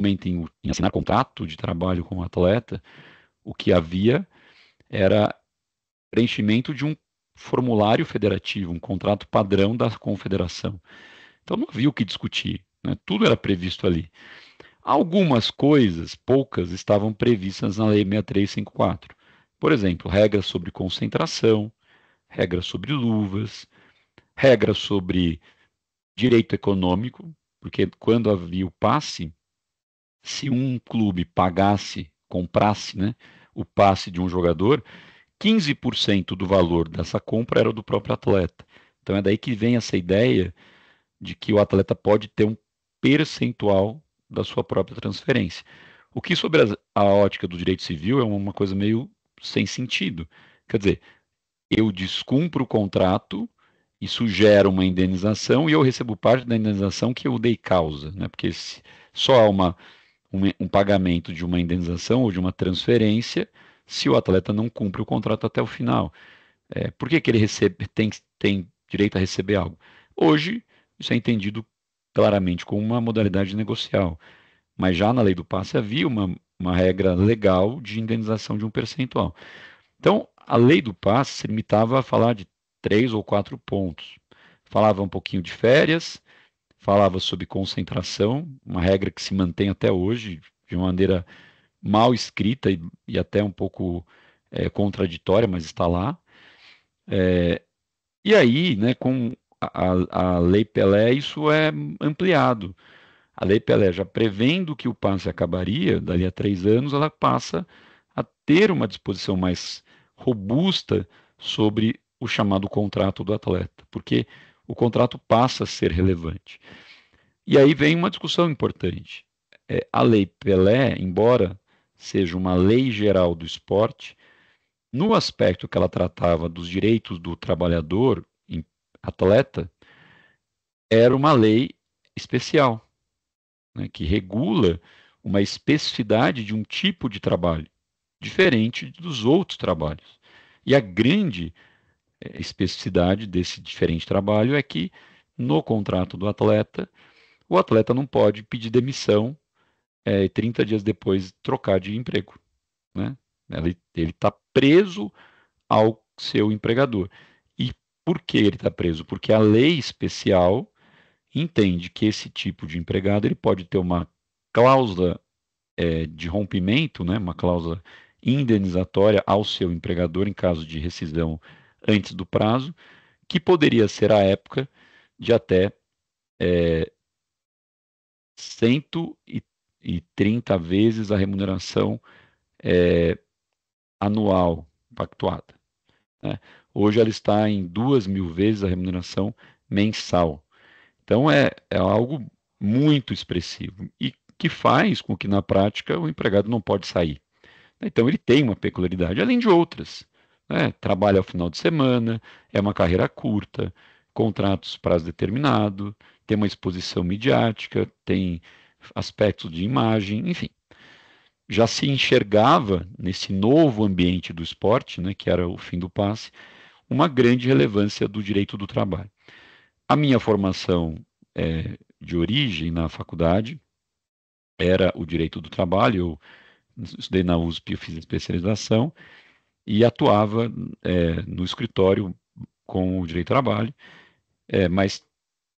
momento em assinar contrato de trabalho com o atleta, o que havia era preenchimento de um formulário federativo, um contrato padrão da confederação. Então não havia o que discutir, né? Tudo era previsto ali. Algumas coisas, poucas, estavam previstas na Lei 6354. Por exemplo, regras sobre concentração, regras sobre luvas, regras sobre direito econômico, porque quando havia o passe, se um clube pagasse, comprasse, né, o passe de um jogador, 15% do valor dessa compra era do próprio atleta. Então é daí que vem essa ideia de que o atleta pode ter um percentual da sua própria transferência. O que, sobre a ótica do direito civil, é uma coisa meio sem sentido. Quer dizer, eu descumpro o contrato, isso gera uma indenização e eu recebo parte da indenização que eu dei causa, né? Porque só há um pagamento de uma indenização ou de uma transferência se o atleta não cumpre o contrato até o final. Por que, que ele tem direito a receber algo? Hoje, isso é entendido claramente como uma modalidade negocial, mas já na lei do passe havia uma regra legal de indenização de um percentual. Então, a lei do passe se limitava a falar de 3 ou 4 pontos. Falava um pouquinho de férias, falava sobre concentração, uma regra que se mantém até hoje de uma maneira mal escrita e até um pouco contraditória, mas está lá. E aí, né, com a Lei Pelé, isso é ampliado. A Lei Pelé, já prevendo que o passe acabaria dali a 3 anos, ela passa a ter uma disposição mais robusta sobre o chamado contrato do atleta, porque o contrato passa a ser relevante. E aí vem uma discussão importante. A Lei Pelé, embora seja uma lei geral do esporte, no aspecto que ela tratava dos direitos do trabalhador atleta, era uma lei especial, né, que regula uma especificidade de um tipo de trabalho, diferente dos outros trabalhos. E a grande especificidade desse diferente trabalho é que, no contrato do atleta, o atleta não pode pedir demissão e 30 dias depois trocar de emprego. Né? Ele está preso ao seu empregador. E por que ele está preso? Porque a lei especial entende que esse tipo de empregado ele pode ter uma cláusula de rompimento, né, uma cláusula indenizatória ao seu empregador em caso de rescisão antes do prazo, que poderia ser à época de até 130 vezes a remuneração anual pactuada. Né? Hoje ela está em 2.000 vezes a remuneração mensal. Então é algo muito expressivo e que faz com que na prática o empregado não pode sair. Então ele tem uma peculiaridade, além de outras. Né? Trabalha ao final de semana, é uma carreira curta, contratos prazo determinado, tem uma exposição midiática, tem aspectos de imagem, enfim. Já se enxergava nesse novo ambiente do esporte, né, que era o fim do passe, uma grande relevância do direito do trabalho. A minha formação de origem na faculdade era o direito do trabalho. Eu estudei na USP, eu fiz especialização e atuava no escritório com o direito do trabalho, mas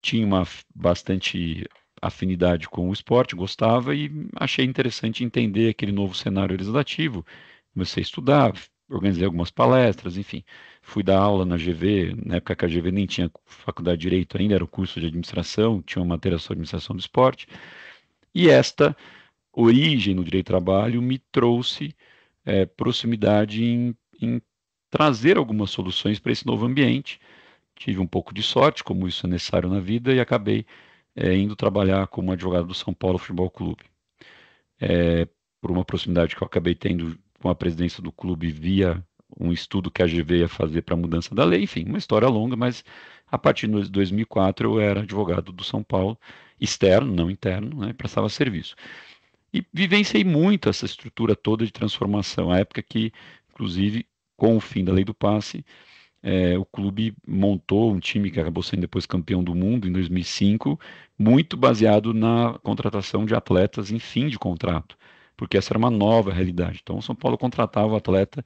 tinha uma bastante afinidade com o esporte, gostava e achei interessante entender aquele novo cenário legislativo. Comecei a estudar, organizei algumas palestras, enfim. Fui dar aula na GV, na época que a GV nem tinha faculdade de Direito ainda, era o curso de administração, tinha uma matéria sobre administração do esporte. E esta origem no direito do trabalho me trouxe proximidade em trazer algumas soluções para esse novo ambiente. Tive um pouco de sorte, como isso é necessário na vida, e acabei indo trabalhar como advogado do São Paulo Futebol Clube. Por uma proximidade que eu acabei tendo com a presidência do clube via um estudo que a GV ia fazer para a mudança da lei, enfim, uma história longa, mas a partir de 2004 eu era advogado do São Paulo, externo, não interno, né, prestava serviço. E vivenciei muito essa estrutura toda de transformação, a época que, inclusive, com o fim da lei do passe, o clube montou um time que acabou sendo depois campeão do mundo em 2005, muito baseado na contratação de atletas em fim de contrato, porque essa era uma nova realidade. Então, o São Paulo contratava o atleta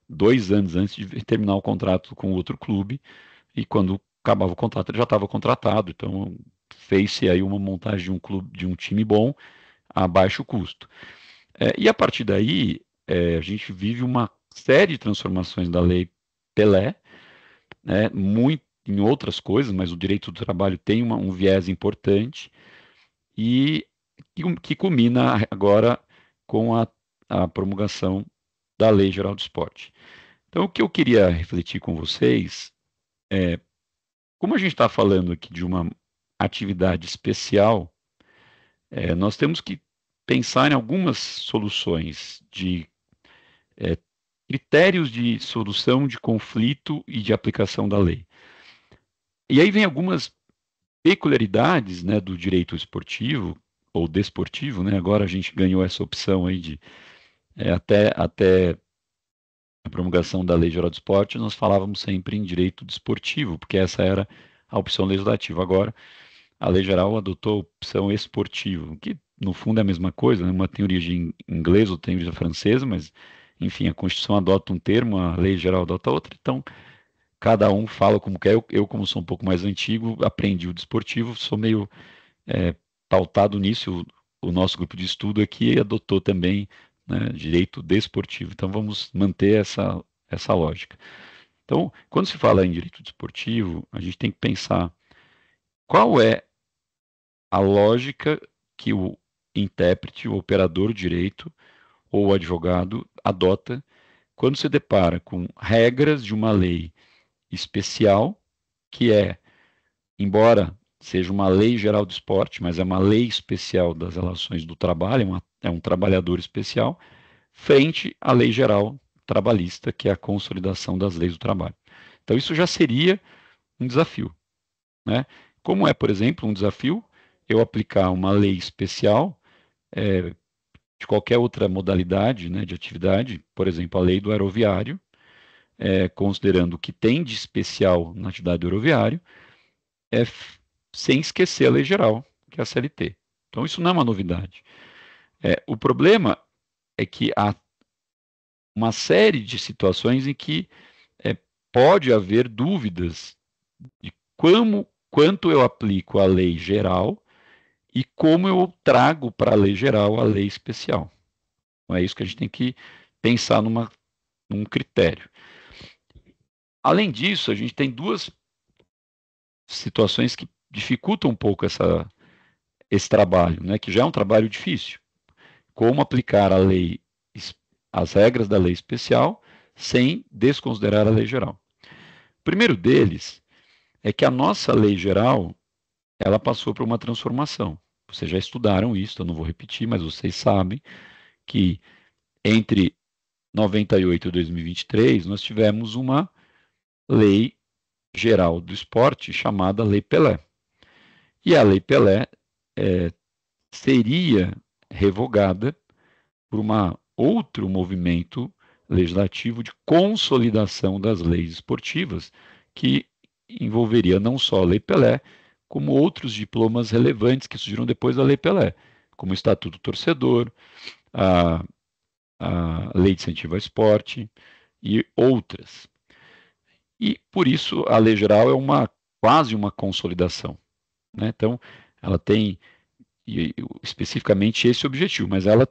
2 anos antes de terminar o contrato com outro clube, e quando acabava o contrato, ele já estava contratado. Então, fez-se aí uma montagem de um clube, de um time bom, a baixo custo. E a partir daí, a gente vive uma série de transformações da Lei Pelé, né, muito em outras coisas, mas o direito do trabalho tem um viés importante e que culmina agora com a promulgação da Lei Geral do Esporte. Então, o que eu queria refletir com vocês é, como a gente está falando aqui de uma atividade especial, nós temos que pensar em algumas soluções de é, critérios de solução de conflito e de aplicação da lei. E aí vem algumas peculiaridades, né, do direito esportivo ou desportivo, né? Agora a gente ganhou essa opção aí de até a promulgação da Lei Geral do Esporte, nós falávamos sempre em direito desportivo, porque essa era a opção legislativa. Agora, a Lei Geral adotou a opção esportivo, que no fundo é a mesma coisa, né? Uma tem origem inglesa, outra tem origem francesa, mas, enfim, a Constituição adota um termo, a Lei Geral adota outro, então cada um fala como quer. Eu, como sou um pouco mais antigo, aprendi o desportivo, sou meio é, pautado nisso. O nosso grupo de estudo aqui adotou também, né, direito desportivo. Então vamos manter essa lógica. Então, quando se fala em direito desportivo, a gente tem que pensar qual é a lógica que o intérprete, o operador de direito ou o advogado adota quando se depara com regras de uma lei especial, que é, embora seja uma lei geral do esporte, mas é uma lei especial das relações do trabalho, é um trabalhador especial, frente à lei geral trabalhista, que é a consolidação das leis do trabalho. Então, isso já seria um desafio, né? Como é, por exemplo, um desafio eu aplicar uma lei especial de qualquer outra modalidade, né, de atividade, por exemplo, a lei do aeroviário, considerando o que tem de especial na atividade do aeroviário, é, sem esquecer a lei geral, que é a CLT. Então, isso não é uma novidade. O problema é que há uma série de situações em que é, pode haver dúvidas de quanto eu aplico a lei geral e como eu trago para a lei geral a lei especial. Então, é isso que a gente tem que pensar num critério. Além disso, a gente tem duas situações que dificultam um pouco esse trabalho, né, que já é um trabalho difícil. Como aplicar a lei, as regras da lei especial sem desconsiderar a lei geral. O primeiro deles é que a nossa lei geral ela passou por uma transformação. Vocês já estudaram isso, eu não vou repetir, mas vocês sabem que entre 98 e 2023 nós tivemos uma lei geral do esporte chamada Lei Pelé. E a Lei Pelé seria revogada por outro movimento legislativo de consolidação das leis esportivas, que envolveria não só a Lei Pelé, como outros diplomas relevantes que surgiram depois da Lei Pelé, como o Estatuto Torcedor, a, a Lei de Incentivo ao Esporte e outras. E, por isso, a Lei Geral é quase uma consolidação, né? Então, ela tem especificamente esse objetivo, mas ela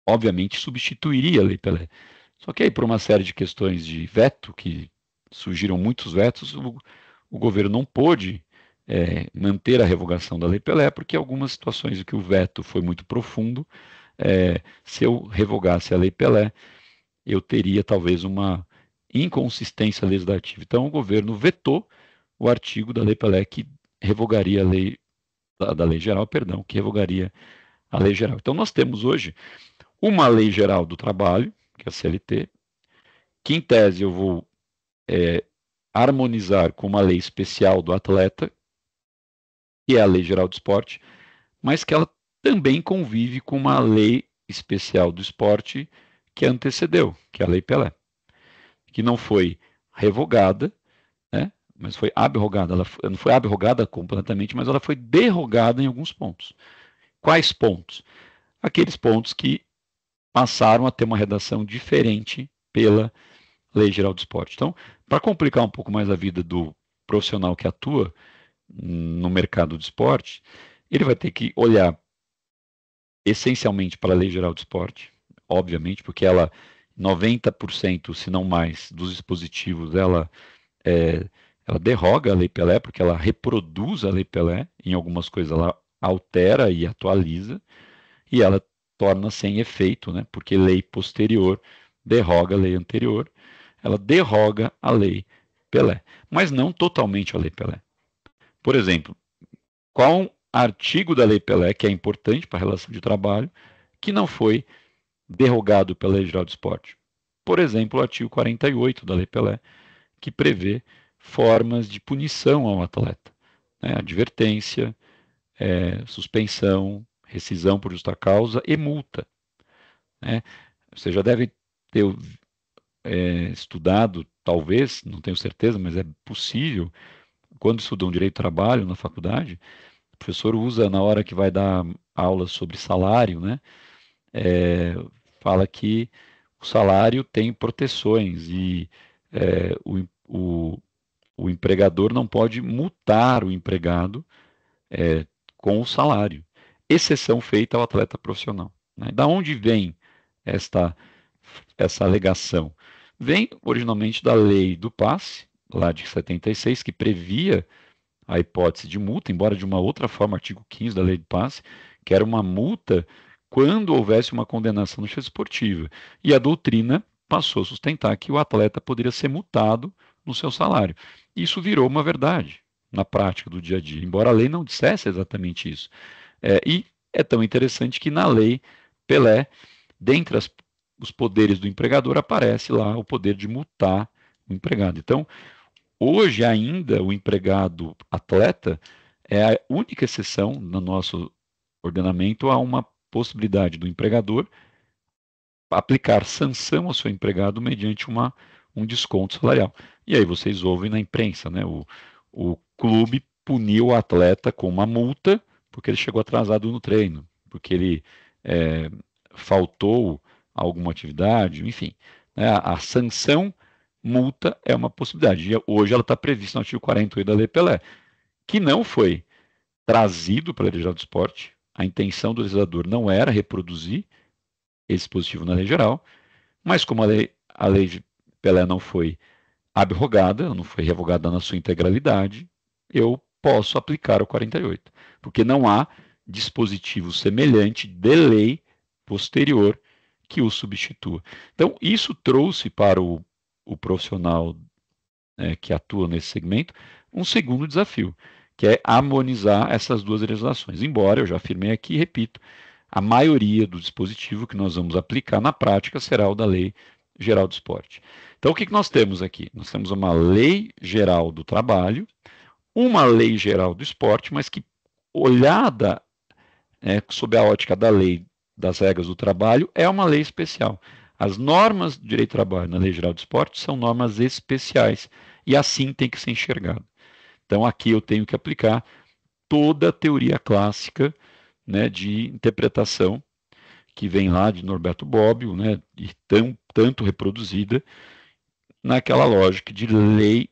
obviamente substituiria a Lei Pelé. Só que aí, por uma série de questões de veto, que surgiram muitos vetos, o governo não pôde manter a revogação da Lei Pelé, porque algumas situações em que o veto foi muito profundo, se eu revogasse a Lei Pelé, eu teria talvez uma inconsistência legislativa. Então, o governo vetou o artigo da Lei Pelé que revogaria a lei, da Lei Geral, perdão, que revogaria a Lei Geral. Então, nós temos hoje uma Lei Geral do Trabalho, que é a CLT, que em tese eu vou harmonizar com uma lei especial do atleta, que é a Lei Geral do Esporte, mas que ela também convive com uma lei especial do esporte que antecedeu, que é a Lei Pelé, que não foi revogada, né? Mas foi abrogada. Ela não foi abrogada completamente, mas ela foi derrogada em alguns pontos. Quais pontos? Aqueles pontos que passaram a ter uma redação diferente pela Lei Geral do Esporte. Então, para complicar um pouco mais a vida do profissional que atua no mercado do esporte, ele vai ter que olhar essencialmente para a Lei Geral do Esporte, obviamente, porque ela 90%, se não mais, dos dispositivos é, ela derroga a Lei Pelé, porque ela reproduz a Lei Pelé, em algumas coisas ela altera e atualiza, e ela torna sem efeito, né, porque lei posterior derroga a lei anterior, ela derroga a Lei Pelé, mas não totalmente a Lei Pelé. Por exemplo, qual artigo da Lei Pelé, que é importante para a relação de trabalho, que não foi derrogado pela Lei Geral do Esporte? Por exemplo, o artigo 48 da Lei Pelé, que prevê formas de punição ao atleta, né? Advertência, suspensão, rescisão por justa causa e multa, né? Você já deve ter estudado, talvez, não tenho certeza, mas é possível, quando estudam direito do trabalho na faculdade, o professor usa na hora que vai dar aula sobre salário, né? É, fala que o salário tem proteções e é, o empregador não pode multar o empregado com o salário, exceção feita ao atleta profissional, né? Da onde vem esta, essa alegação? Vem originalmente da lei do passe, lá de 76, que previa a hipótese de multa, embora de uma outra forma, artigo 15 da lei do passe, que era uma multa quando houvesse uma condenação no justiça esportiva. E a doutrina passou a sustentar que o atleta poderia ser multado no seu salário. Isso virou uma verdade na prática do dia a dia, embora a lei não dissesse exatamente isso. E é tão interessante que na lei Pelé, dentre os poderes do empregador, aparece lá o poder de multar o empregado. Então, hoje ainda o empregado atleta é a única exceção no nosso ordenamento a uma possibilidade do empregador aplicar sanção ao seu empregado mediante um desconto salarial. E aí vocês ouvem na imprensa, né? O clube puniu o atleta com uma multa porque ele chegou atrasado no treino, porque ele é, faltou a alguma atividade, enfim. Né? A sanção multa é uma possibilidade. E hoje ela está prevista no artigo 48 da Lei Pelé, que não foi trazido pela Lei Geral do Esporte. A intenção do legislador não era reproduzir esse dispositivo na lei geral, mas como a lei de Pelé não foi abrogada, não foi revogada na sua integralidade, eu posso aplicar o 48, porque não há dispositivo semelhante de lei posterior que o substitua. Então, isso trouxe para o profissional que atua nesse segmento um segundo desafio, que é harmonizar essas duas legislações. Embora, eu já afirmei aqui e repito, a maioria do dispositivo que nós vamos aplicar na prática será o da Lei Geral do Esporte. Então, o que nós temos aqui? Nós temos uma Lei Geral do Trabalho, uma Lei Geral do Esporte, mas que, olhada sob a ótica da lei das regras do trabalho, é uma lei especial. As normas do direito do trabalho na Lei Geral do Esporte são normas especiais e assim tem que ser enxergado. Então, aqui eu tenho que aplicar toda a teoria clássica, né, de interpretação que vem lá de Norberto Bobbio, né, e tanto reproduzida naquela lógica de lei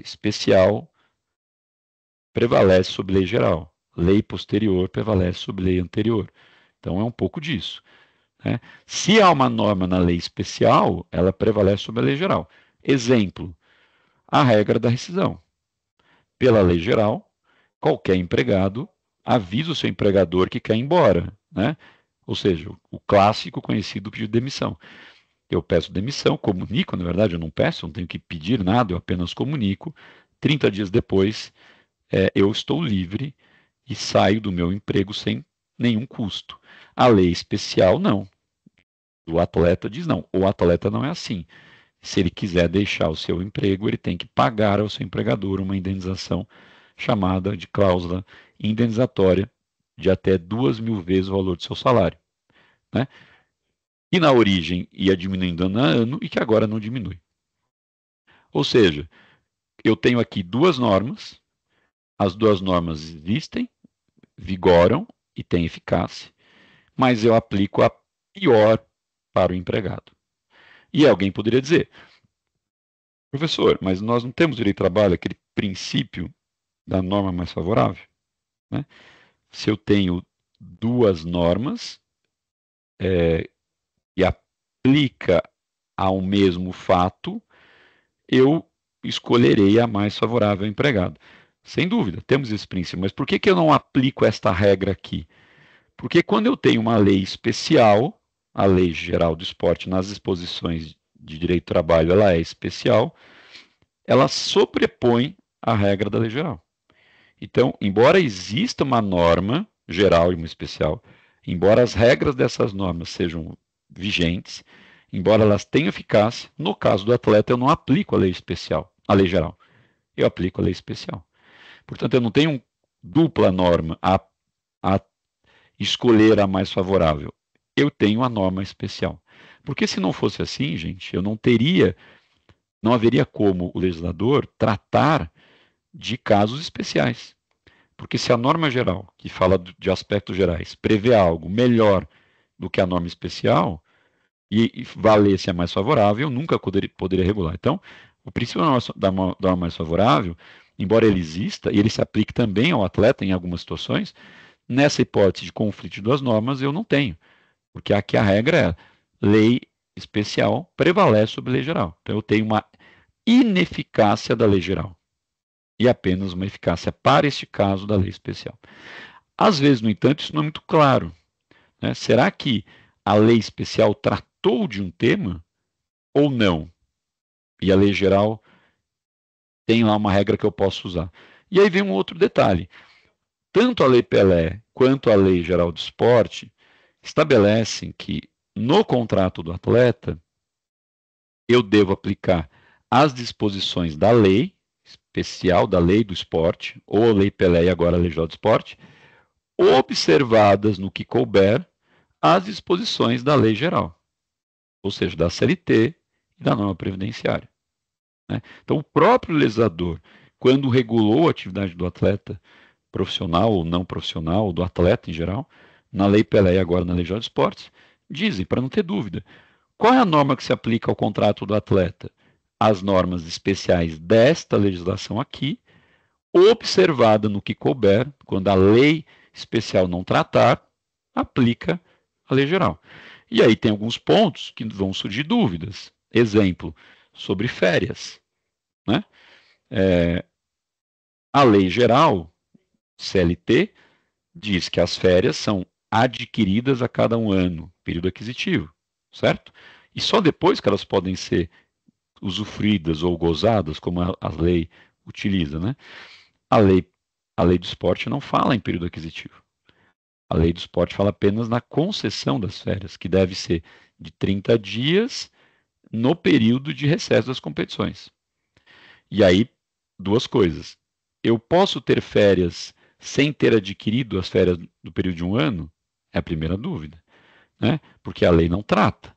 especial prevalece sobre lei geral, lei posterior prevalece sobre lei anterior. Então é um pouco disso, né? Se há uma norma na lei especial, ela prevalece sobre a lei geral. Exemplo, a regra da rescisão. Pela lei geral, qualquer empregado avisa o seu empregador que quer ir embora, né? Ou seja, o clássico conhecido pedido de demissão. Eu peço demissão, comunico, na verdade eu não peço, não tenho que pedir nada, eu apenas comunico. 30 dias depois, eu estou livre e saio do meu emprego sem nenhum custo. A lei especial, não. O atleta diz não. O atleta não é assim. Se ele quiser deixar o seu emprego, ele tem que pagar ao seu empregador uma indenização chamada de cláusula indenizatória de até 2.000 vezes o valor do seu salário, né? que na origem ia diminuindo ano a ano e que agora não diminui. Ou seja, eu tenho aqui duas normas, as duas normas existem, vigoram e têm eficácia, mas eu aplico a pior para o empregado. E alguém poderia dizer, professor, mas nós não temos direito de trabalho, aquele princípio da norma mais favorável, né? Se eu tenho duas normas e aplica ao mesmo fato, eu escolherei a mais favorável ao empregado. Sem dúvida, temos esse princípio. Mas por que, que eu não aplico esta regra aqui? Porque quando eu tenho uma lei especial, a Lei Geral do Esporte, nas disposições de direito do trabalho, ela é especial, ela sobrepõe a regra da lei geral. Então, embora exista uma norma geral e uma especial, embora as regras dessas normas sejam vigentes, embora elas tenham eficácia, no caso do atleta eu não aplico a lei especial, a lei geral. Eu aplico a lei especial. Portanto, eu não tenho dupla norma a escolher a mais favorável. Eu tenho a norma especial. Porque se não fosse assim, gente, eu não haveria como o legislador tratar de casos especiais. Porque se a norma geral, que fala de aspectos gerais, prevê algo melhor do que a norma especial e valesse a mais favorável, eu nunca poderia regular. Então, o princípio da norma mais favorável, embora ele exista, e ele se aplique também ao atleta em algumas situações, nessa hipótese de conflito de duas normas, eu não tenho. Porque aqui a regra é lei especial prevalece sobre lei geral. Então, eu tenho uma ineficácia da lei geral e apenas uma eficácia para este caso da lei especial. Às vezes, no entanto, isso não é muito claro, né? Será que a lei especial tratou de um tema ou não? E a lei geral tem lá uma regra que eu posso usar. E aí vem um outro detalhe. Tanto a Lei Pelé quanto a Lei Geral do Esporte estabelecem que no contrato do atleta eu devo aplicar as disposições da lei especial, da lei do esporte, ou a Lei Pelé e agora a Lei Geral do Esporte, observadas no que couber as disposições da lei geral, ou seja, da CLT e da norma previdenciária, né? Então, o próprio legislador, quando regulou a atividade do atleta, profissional ou não profissional, do atleta em geral, na Lei Pelé e agora na Lei Geral de Esportes, dizem, para não ter dúvida, qual é a norma que se aplica ao contrato do atleta? As normas especiais desta legislação aqui, observada no que couber, quando a lei especial não tratar, aplica a lei geral. E aí tem alguns pontos que vão surgir dúvidas. Exemplo, sobre férias, né? A lei geral, CLT, diz que as férias são adquiridas a cada um ano, período aquisitivo, certo? E só depois que elas podem ser usufruídas ou gozadas, como a lei utiliza, né? A lei, a lei do esporte não fala em período aquisitivo. A lei do esporte fala apenas na concessão das férias, que deve ser de 30 dias no período de recesso das competições. E aí, duas coisas. Eu posso ter férias sem ter adquirido as férias do período de um ano? É a primeira dúvida, né? Porque a lei não trata.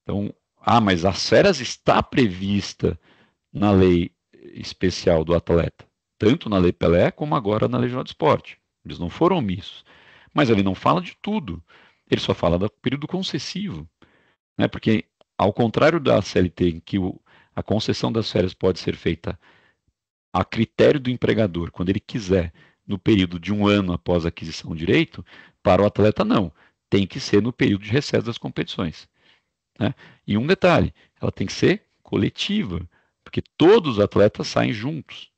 Então, mas as férias está prevista na lei especial do atleta, tanto na Lei Pelé como agora na Lei Geral do Esporte. Eles não foram omissos. Mas ele não fala de tudo. Ele só fala do período concessivo, né? Porque, ao contrário da CLT, em que a concessão das férias pode ser feita a critério do empregador, quando ele quiser, no período de um ano após a aquisição do direito, para o atleta não. Tem que ser no período de recesso das competições, né? E um detalhe, ela tem que ser coletiva, porque todos os atletas saem juntos,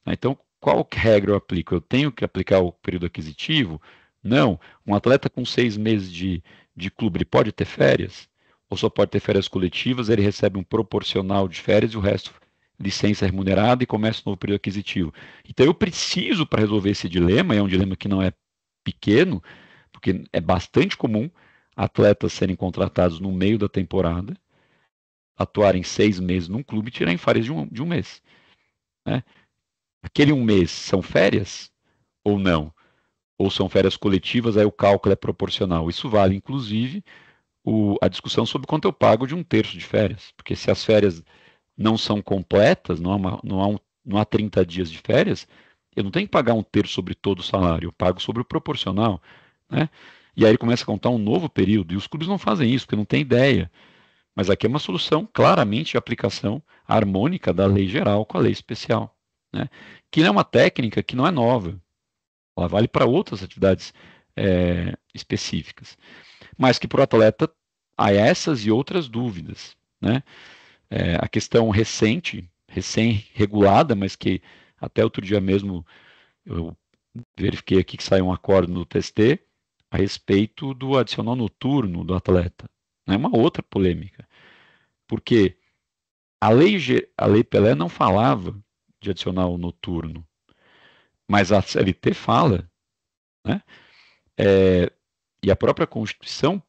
né? Então, qual regra eu aplico? Eu tenho que aplicar o período aquisitivo? Não. Um atleta com 6 meses de clube, ele pode ter férias? Ou só pode ter férias coletivas, ele recebe um proporcional de férias e o resto licença remunerada e começa um novo período aquisitivo. Então eu preciso, para resolver esse dilema, e é um dilema que não é pequeno, porque é bastante comum atletas serem contratados no meio da temporada, atuarem 6 meses num clube e tirarem férias de um mês, né? Aquele um mês são férias ou não? Ou são férias coletivas, aí o cálculo é proporcional. Isso vale, inclusive, a discussão sobre quanto eu pago de um terço de férias. Porque se as férias não são completas, não há 30 dias de férias, eu não tenho que pagar um terço sobre todo o salário, eu pago sobre o proporcional, né? E aí ele começa a contar um novo período, e os clubes não fazem isso, porque não tem ideia. Mas aqui é uma solução claramente de aplicação harmônica da lei geral com a lei especial, né? Que é uma técnica que não é nova, ela vale para outras atividades específicas, mas que para o atleta há essas e outras dúvidas, né? A questão recém-regulada, mas que até outro dia mesmo eu verifiquei aqui que saiu um acordo no TST a respeito do adicional noturno do atleta. É uma outra polêmica, porque a lei Pelé não falava de adicional noturno, mas a CLT fala, né? É, e a própria Constituição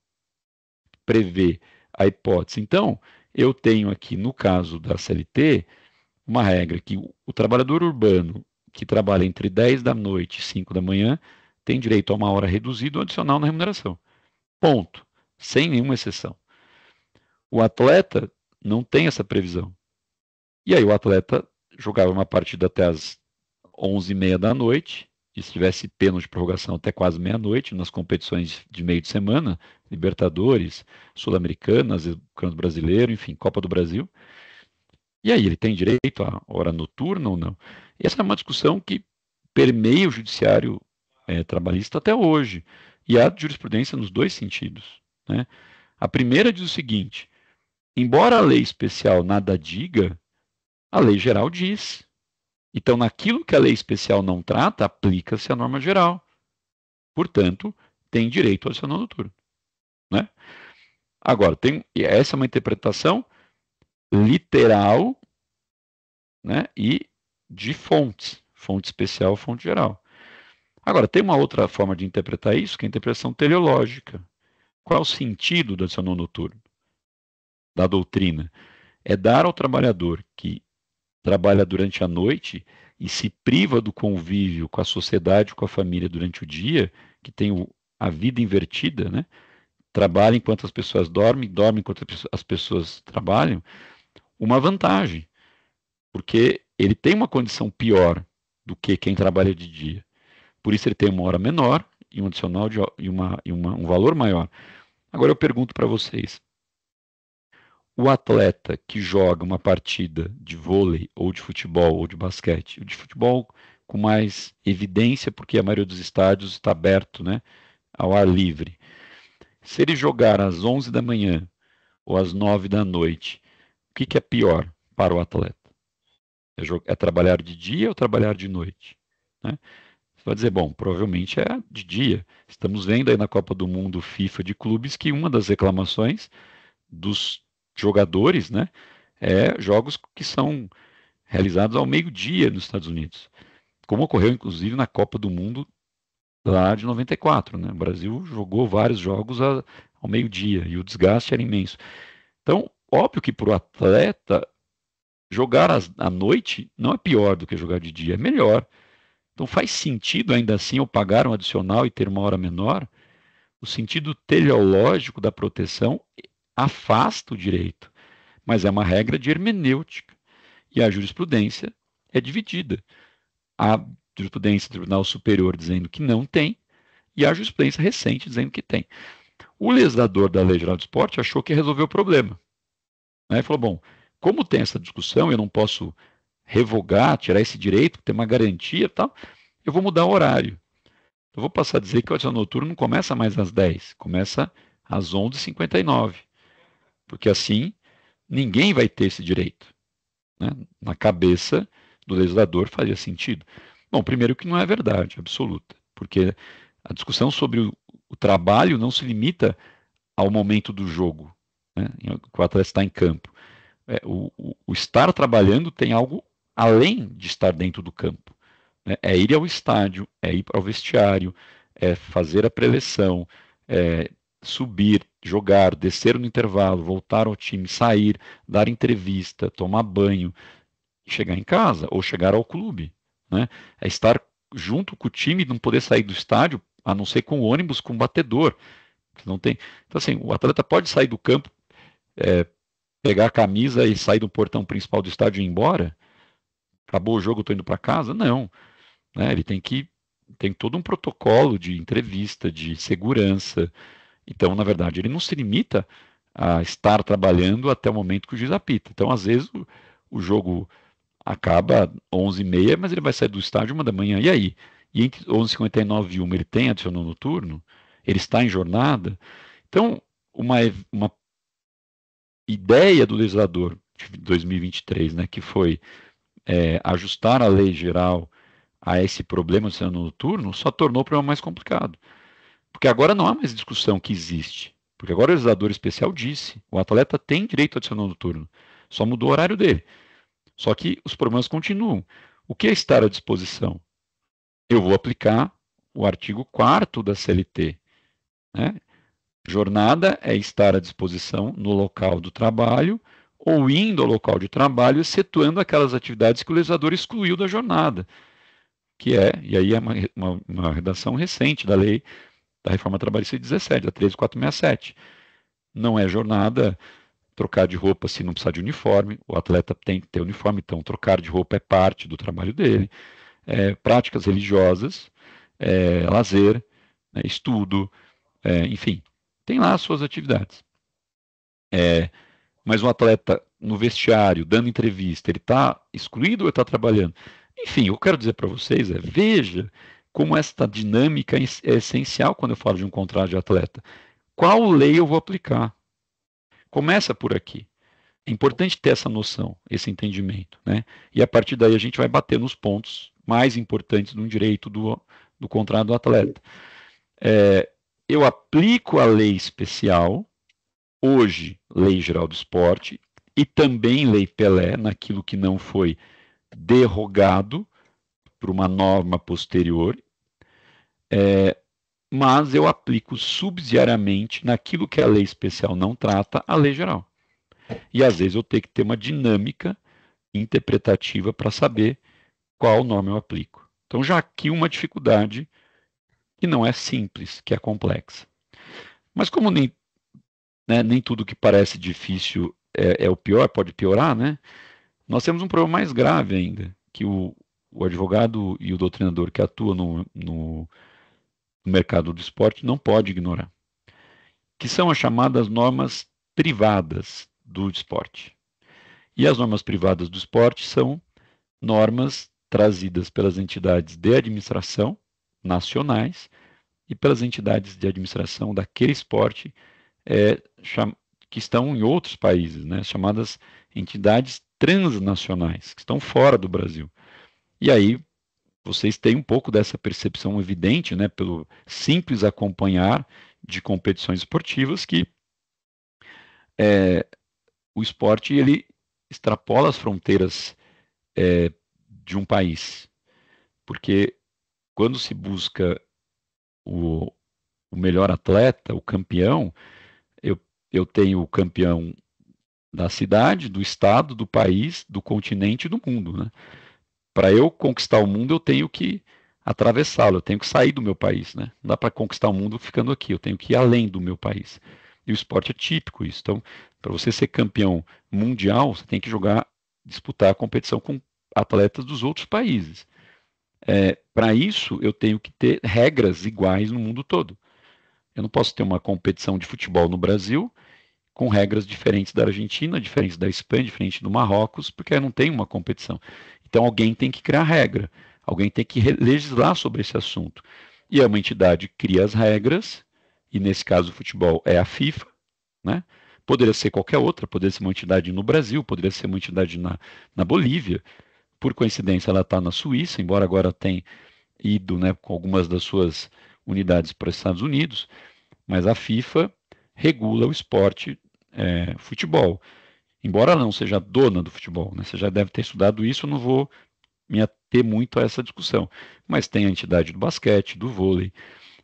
prevê a hipótese. Então, eu tenho aqui, no caso da CLT, uma regra que o trabalhador urbano que trabalha entre 10 da noite e 5 da manhã tem direito a uma hora reduzida ou adicional na remuneração. Ponto. Sem nenhuma exceção. O atleta não tem essa previsão. E aí o atleta jogava uma partida até as 11h30 da noite, e se tivesse pênalti de prorrogação até quase meia-noite, nas competições de meio de semana, Libertadores, Sul-Americanas, Campeonato Brasileiro, enfim, Copa do Brasil. E aí, ele tem direito à hora noturna ou não? Essa é uma discussão que permeia o judiciário trabalhista até hoje. E há jurisprudência nos dois sentidos, né? A primeira diz o seguinte: embora a lei especial nada diga, a lei geral diz. Então, naquilo que a lei especial não trata, aplica-se a norma geral. Portanto, tem direito ao adicional noturno, né? Agora, essa é uma interpretação literal, né, e de fontes, fonte especial, fonte geral. Agora, tem uma outra forma de interpretar isso, que é a interpretação teleológica. Qual é o sentido do adicional noturno, da doutrina? É dar ao trabalhador que trabalha durante a noite e se priva do convívio com a sociedade, com a família durante o dia, que tem a vida invertida, né? Trabalha enquanto as pessoas dormem, dorme enquanto as pessoas trabalham, uma vantagem, porque ele tem uma condição pior do que quem trabalha de dia. Por isso ele tem uma hora menor e um adicional um valor maior. Agora eu pergunto para vocês: o atleta que joga uma partida de vôlei ou de futebol ou de basquete, o de futebol com mais evidência, porque a maioria dos estádios está aberto, né, ao ar livre. Se ele jogar às 11 da manhã ou às 9 da noite, o que é pior para o atleta? É trabalhar de dia ou trabalhar de noite? Né? Você vai dizer, bom, provavelmente é de dia. Estamos vendo aí na Copa do Mundo FIFA de clubes que uma das reclamações dos jogadores, né, é jogos que são realizados ao meio-dia nos Estados Unidos, como ocorreu inclusive na Copa do Mundo lá de 94, né? O Brasil jogou vários jogos ao meio-dia e o desgaste era imenso. Então, óbvio que para o atleta jogar à noite não é pior do que jogar de dia, é melhor. Então faz sentido ainda assim eu pagar um adicional e ter uma hora menor? O sentido teleológico da proteção afasta o direito, mas é uma regra de hermenêutica. E a jurisprudência é dividida. A jurisprudência do Tribunal Superior dizendo que não tem, e a jurisprudência recente dizendo que tem. O legislador da Lei Geral do Esporte achou que resolveu o problema. Né? Falou, bom, como tem essa discussão, eu não posso revogar, tirar esse direito, ter uma garantia e tal, eu vou mudar o horário. Eu vou passar a dizer que o adicional noturno não começa mais às 10, começa às 11h59, porque assim ninguém vai ter esse direito. Né? Na cabeça do legislador fazia sentido. Bom, primeiro que não é verdade absoluta, porque a discussão sobre o trabalho não se limita ao momento do jogo, né, que o atleta está em campo. O estar trabalhando tem algo além de estar dentro do campo. Né? É ir ao estádio, é ir ao vestiário, é fazer a preleção, é subir, jogar, descer no intervalo, voltar ao time, sair, dar entrevista, tomar banho, chegar em casa ou chegar ao clube. Né? É estar junto com o time e não poder sair do estádio, a não ser com o ônibus, com o batedor, Não tem. Então, assim, o atleta pode sair do campo, pegar a camisa e sair do portão principal do estádio e ir embora? Acabou o jogo, estou indo para casa? Não. Né? Ele tem todo um protocolo de entrevista, de segurança. Então, na verdade, ele não se limita a estar trabalhando até o momento que o juiz apita. Então, às vezes, o jogo acaba 11h30, mas ele vai sair do estádio 1 da manhã. E aí? E entre 11h59 e 1 ele tem adicional noturno? Ele está em jornada? Então, uma ideia do legislador de 2023, né, que foi ajustar a lei geral a esse problema do sono noturno, só tornou o problema mais complicado. Porque agora não há mais discussão que existe. Porque agora o legislador especial disse, o atleta tem direito ao sono noturno, só mudou o horário dele. Só que os problemas continuam. O que é estar à disposição? Eu vou aplicar o artigo 4º da CLT. Né? Jornada é estar à disposição no local do trabalho ou indo ao local de trabalho, excetuando aquelas atividades que o legislador excluiu da jornada, que e aí é uma redação recente da lei da reforma trabalhista de 17, a 13467. Não é jornada trocar de roupa se não precisar de uniforme, o atleta tem que ter uniforme, então trocar de roupa é parte do trabalho dele. Práticas religiosas, lazer, estudo, enfim, tem lá as suas atividades. Mas um atleta no vestiário, dando entrevista, ele está excluído ou está trabalhando? Enfim, eu quero dizer para vocês, veja como esta dinâmica é essencial quando eu falo de um contrato de atleta. Qual lei eu vou aplicar? Começa por aqui. É importante ter essa noção, esse entendimento, né? E a partir daí a gente vai bater nos pontos mais importantes do direito do contrato do atleta. Eu aplico a lei especial, hoje, Lei Geral do Esporte, e também Lei Pelé, naquilo que não foi derrogado por uma norma posterior, mas eu aplico subsidiariamente naquilo que a lei especial não trata, a lei geral. E às vezes eu tenho que ter uma dinâmica interpretativa para saber qual norma eu aplico. Então já aqui uma dificuldade que não é simples, que é complexa. Mas como nem tudo que parece difícil é o pior, pode piorar, né? Nós temos um problema mais grave ainda, que o advogado e o doutrinador que atua no mercado do esporte não pode ignorar, que são as chamadas normas privadas do esporte. E as normas privadas do esporte são normas trazidas pelas entidades de administração nacionais e pelas entidades de administração daquele esporte que estão em outros países, né, chamadas entidades transnacionais, que estão fora do Brasil. E aí vocês têm um pouco dessa percepção evidente, né, pelo simples acompanhar de competições esportivas, que o esporte ele extrapola as fronteiras de um país, porque quando se busca o, o melhor atleta, o campeão, eu, eu tenho o campeão da cidade, do estado, do país, do continente e do mundo. Né? Para eu conquistar o mundo, eu tenho que atravessá-lo, eu tenho que sair do meu país. Né? Não dá para conquistar o mundo ficando aqui, eu tenho que ir além do meu país. E o esporte é típico isso. Então, para você ser campeão mundial, você tem que disputar a competição com atletas dos outros países. Para isso, eu tenho que ter regras iguais no mundo todo. Eu não posso ter uma competição de futebol no Brasil com regras diferentes da Argentina, diferentes da Espanha, diferentes do Marrocos, porque não tem uma competição. Então alguém tem que criar regra, alguém tem que legislar sobre esse assunto. E uma entidade cria as regras, e nesse caso o futebol é a FIFA, né? Poderia ser qualquer outra, poderia ser uma entidade no Brasil, poderia ser uma entidade na Bolívia. Por coincidência, ela está na Suíça, embora agora tenha ido, né, com algumas das suas unidades para os Estados Unidos, mas a FIFA regula o esporte futebol. Embora ela não seja dona do futebol, né? Você já deve ter estudado isso, eu não vou me ater muito a essa discussão. Mas tem a entidade do basquete, do vôlei.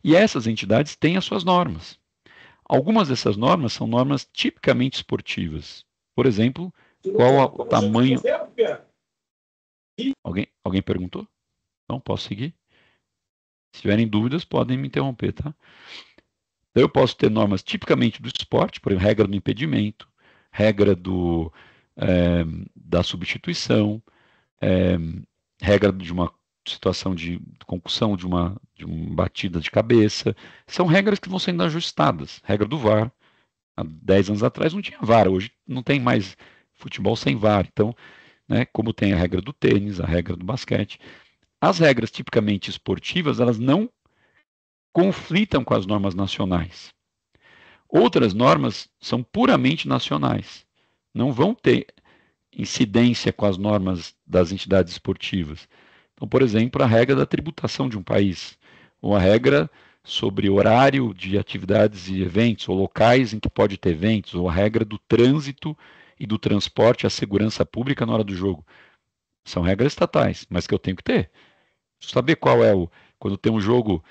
E essas entidades têm as suas normas. Algumas dessas normas são normas tipicamente esportivas. Por exemplo, qual o tamanho. Alguém perguntou? Não, posso seguir? Se tiverem dúvidas, podem me interromper, tá? Então, eu posso ter normas tipicamente do esporte, por exemplo, regra do impedimento, regra da substituição, é, regra de uma situação de concussão, de uma batida de cabeça. São regras que vão sendo ajustadas. Regra do VAR. Há 10 anos atrás não tinha VAR, hoje não tem mais futebol sem VAR. Então, né, como tem a regra do tênis, a regra do basquete, as regras tipicamente esportivas, elas não conflitam com as normas nacionais. Outras normas são puramente nacionais. Não vão ter incidência com as normas das entidades esportivas. Então, por exemplo, a regra da tributação de um país, ou a regra sobre horário de atividades e eventos, ou locais em que pode ter eventos, ou a regra do trânsito e do transporte, a segurança pública na hora do jogo. São regras estatais, mas que eu tenho que ter. Saber qual é quando tem um jogo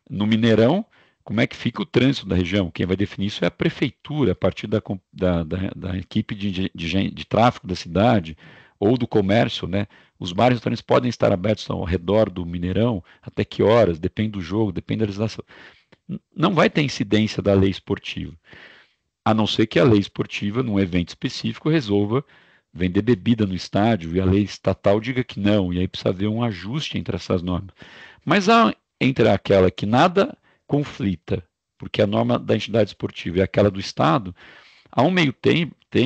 no Mineirão, como é que fica o trânsito da região? Quem vai definir isso é a prefeitura, a partir da equipe de tráfego da cidade ou do comércio, né? Os bares e restaurantes podem estar abertos ao redor do Mineirão, até que horas, depende do jogo, depende da legislação. Não vai ter incidência da lei esportiva, a não ser que a lei esportiva, num evento específico, resolva vender bebida no estádio e a lei estatal diga que não, e aí precisa haver um ajuste entre essas normas. Mas entre aquela que nada conflita, porque a norma da entidade esportiva é aquela do Estado, há um meio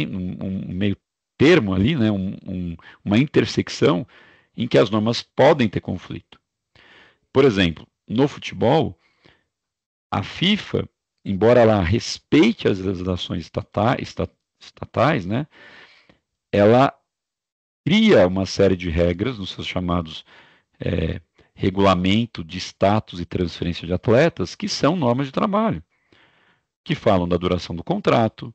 um meio termo ali, né, uma intersecção em que as normas podem ter conflito. Por exemplo, no futebol, a FIFA, embora ela respeite as legislações estatais, né, ela cria uma série de regras nos seus chamados regulamento de status e transferência de atletas, que são normas de trabalho, que falam da duração do contrato,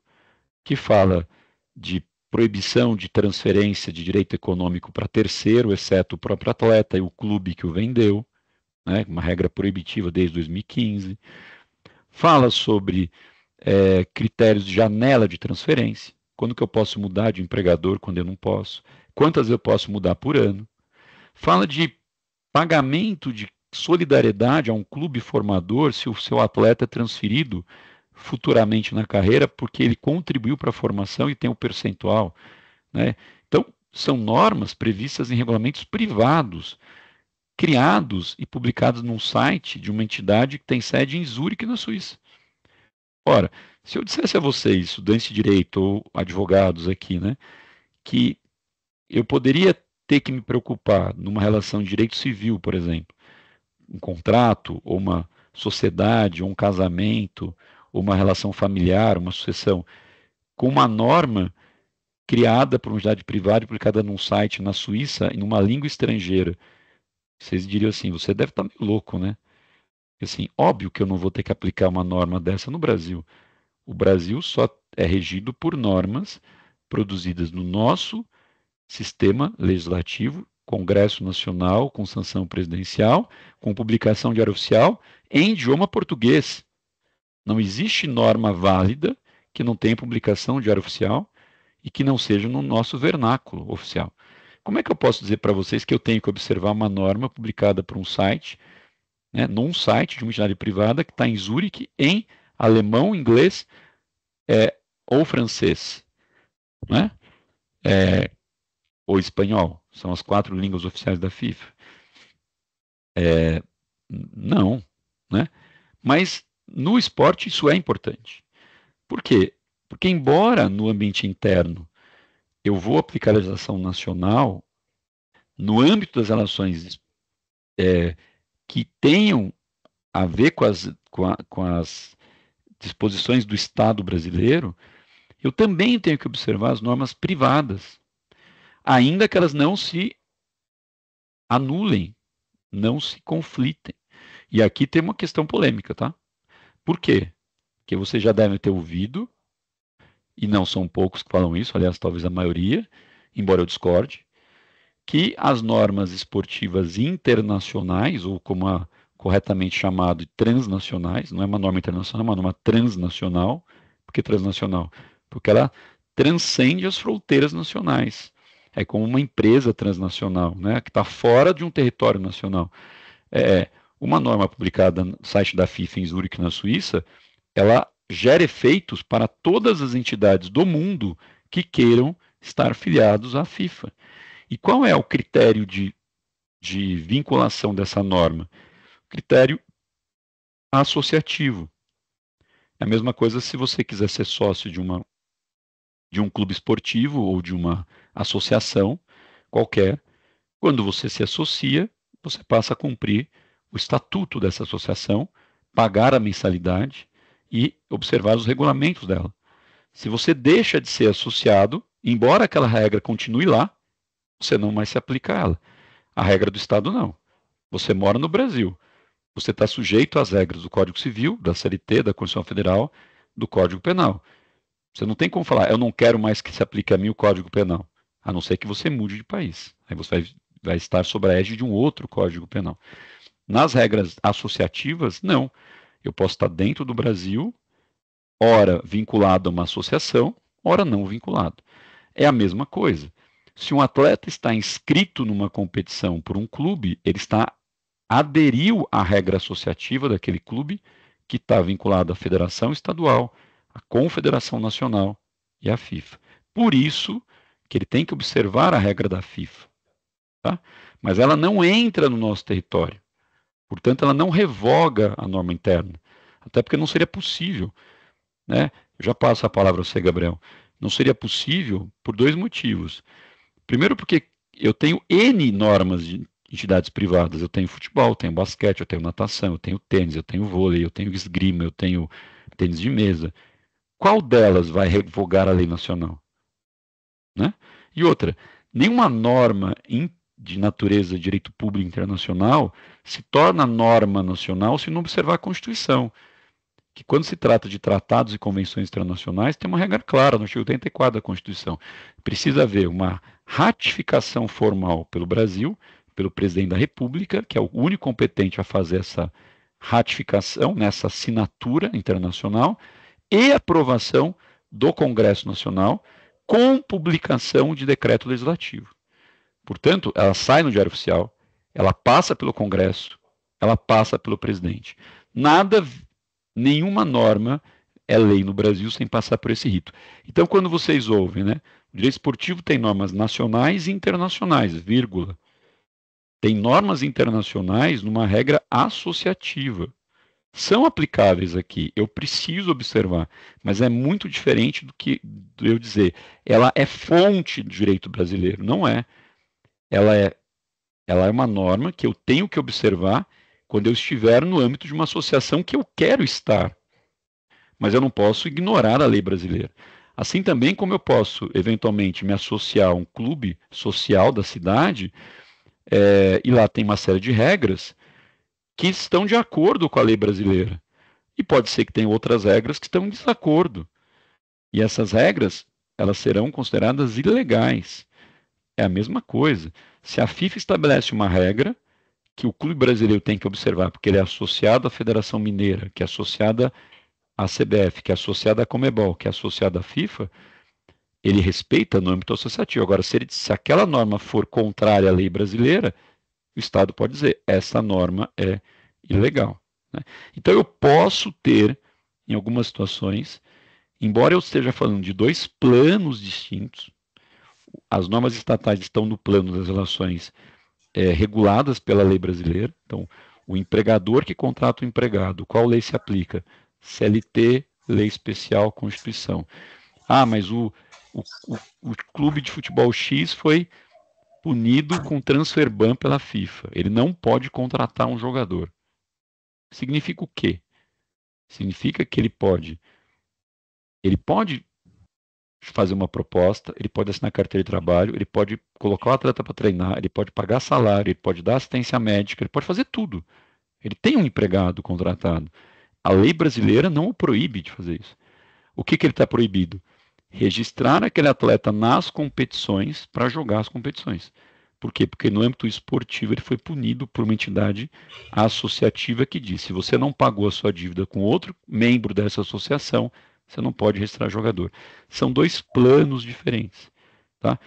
que fala de proibição de transferência de direito econômico para terceiro, exceto o próprio atleta e o clube que o vendeu, né, uma regra proibitiva desde 2015. Fala sobre critérios de janela de transferência, quando que eu posso mudar de empregador, quando eu não posso, quantas eu posso mudar por ano. Fala de pagamento de solidariedade a um clube formador se o seu atleta é transferido futuramente na carreira porque ele contribuiu para a formação e tem um percentual, né? Então, são normas previstas em regulamentos privados, criados e publicados num site de uma entidade que tem sede em Zurique, na Suíça. Ora, se eu dissesse a vocês, estudantes de direito ou advogados aqui, né, que eu poderia ter que me preocupar numa relação de direito civil, por exemplo, um contrato, ou uma sociedade, ou um casamento, ou uma relação familiar, uma sucessão, com uma norma criada por uma entidade privada e publicada num site na Suíça, em uma língua estrangeira. Vocês diriam assim, você deve estar meio louco, né? Assim, óbvio que eu não vou ter que aplicar uma norma dessa no Brasil. O Brasil só é regido por normas produzidas no nosso sistema legislativo, Congresso Nacional, com sanção presidencial, com publicação diário oficial, em idioma português. Não existe norma válida que não tenha publicação diário oficial e que não seja no nosso vernáculo oficial. Como é que eu posso dizer para vocês que eu tenho que observar uma norma publicada por um site, né, num site de uma entidade privada que está em Zurique, em alemão, inglês ou francês, né? Ou espanhol? São as 4 línguas oficiais da FIFA. Não, né? Mas no esporte isso é importante. Por quê? Porque embora no ambiente interno eu vou aplicar a legislação nacional, no âmbito das relações que tenham a ver com as disposições do Estado brasileiro, eu também tenho que observar as normas privadas, ainda que elas não se anulem, não se conflitem. E aqui tem uma questão polêmica, tá? Por quê? Porque você já deve ter ouvido, e não são poucos que falam isso, aliás, talvez a maioria, embora eu discorde, que as normas esportivas internacionais, ou como corretamente chamado de transnacionais, não é uma norma internacional, é uma norma transnacional. Por que transnacional? Porque ela transcende as fronteiras nacionais. É como uma empresa transnacional, né, que está fora de um território nacional. Uma norma publicada no site da FIFA em Zurique, na Suíça, ela gera efeitos para todas as entidades do mundo que queiram estar filiados à FIFA. E qual é o critério de vinculação dessa norma? Critério associativo. É a mesma coisa se você quiser ser sócio de um clube esportivo ou de uma associação qualquer. Quando você se associa, você passa a cumprir o estatuto dessa associação, pagar a mensalidade e observar os regulamentos dela. Se você deixa de ser associado, embora aquela regra continue lá, você não mais se aplica a ela. A regra do Estado não. Você mora no Brasil. Você está sujeito às regras do Código Civil, da CLT, da Constituição Federal, do Código Penal. Você não tem como falar, eu não quero mais que se aplique a mim o Código Penal, a não ser que você mude de país. Aí você vai estar sob a égide de um outro Código Penal. Nas regras associativas, não. Eu posso estar dentro do Brasil, ora vinculado a uma associação, ora não vinculado. É a mesma coisa. Se um atleta está inscrito numa competição por um clube, ele aderiu à regra associativa daquele clube que está vinculado à federação estadual, à confederação nacional e à FIFA. Por isso que ele tem que observar a regra da FIFA. Tá? Mas ela não entra no nosso território. Portanto, ela não revoga a norma interna. Até porque não seria possível. Né? Eu já passo a palavra a você, Gabriel. Não seria possível por dois motivos. Primeiro, porque eu tenho N normas de entidades privadas. Eu tenho futebol, eu tenho basquete, eu tenho natação, eu tenho tênis, eu tenho vôlei, eu tenho esgrima, eu tenho tênis de mesa. Qual delas vai revogar a lei nacional? Né? E outra, nenhuma norma de natureza de direito público internacional se torna norma nacional se não observar a Constituição. Que quando se trata de tratados e convenções internacionais, tem uma regra clara no artigo 84 da Constituição. Precisa haver uma ratificação formal pelo Brasil, pelo presidente da República, que é o único competente a fazer essa ratificação, nessa assinatura internacional, e aprovação do Congresso Nacional, com publicação de decreto legislativo. Portanto, ela sai no Diário Oficial, ela passa pelo Congresso, ela passa pelo presidente. Nenhuma norma é lei no Brasil sem passar por esse rito. Então, quando vocês ouvem, né, o direito esportivo tem normas nacionais e internacionais, vírgula. Tem normas internacionais numa regra associativa. São aplicáveis aqui, eu preciso observar, mas é muito diferente do que eu dizer. Ela é fonte do direito brasileiro, não é. Ela é, ela é uma norma que eu tenho que observar quando eu estiver no âmbito de uma associação que eu quero estar. Mas eu não posso ignorar a lei brasileira. Assim também como eu posso, eventualmente, me associar a um clube social da cidade, e lá tem uma série de regras que estão de acordo com a lei brasileira. E pode ser que tenha outras regras que estão em desacordo. E essas regras, elas serão consideradas ilegais. É a mesma coisa. Se a FIFA estabelece uma regra que o clube brasileiro tem que observar, porque ele é associado à Federação Mineira, que é associada à CBF, que é associada à Comebol, que é associada à FIFA, ele respeita no âmbito associativo. Agora, se aquela norma for contrária à lei brasileira, o Estado pode dizer, essa norma é ilegal. Né? Então, eu posso ter, em algumas situações, embora eu esteja falando de dois planos distintos, as normas estatais estão no plano das relações reguladas pela lei brasileira. Então, o empregador que contrata o empregado, qual lei se aplica? CLT, lei especial, Constituição. Ah, mas o clube de futebol X foi punido com transfer ban pela FIFA. Ele não pode contratar um jogador. Significa o quê? Significa que ele pode fazer uma proposta, ele pode assinar carteira de trabalho, ele pode colocar o atleta para treinar, ele pode pagar salário, ele pode dar assistência médica, ele pode fazer tudo. Ele tem um empregado contratado. A lei brasileira não o proíbe de fazer isso. O que ele está proibido? Registrar aquele atleta nas competições para jogar as competições. Por quê? Porque no âmbito esportivo ele foi punido por uma entidade associativa que disse: se você não pagou a sua dívida com outro membro dessa associação, você não pode registrar jogador. São dois planos diferentes. Tá?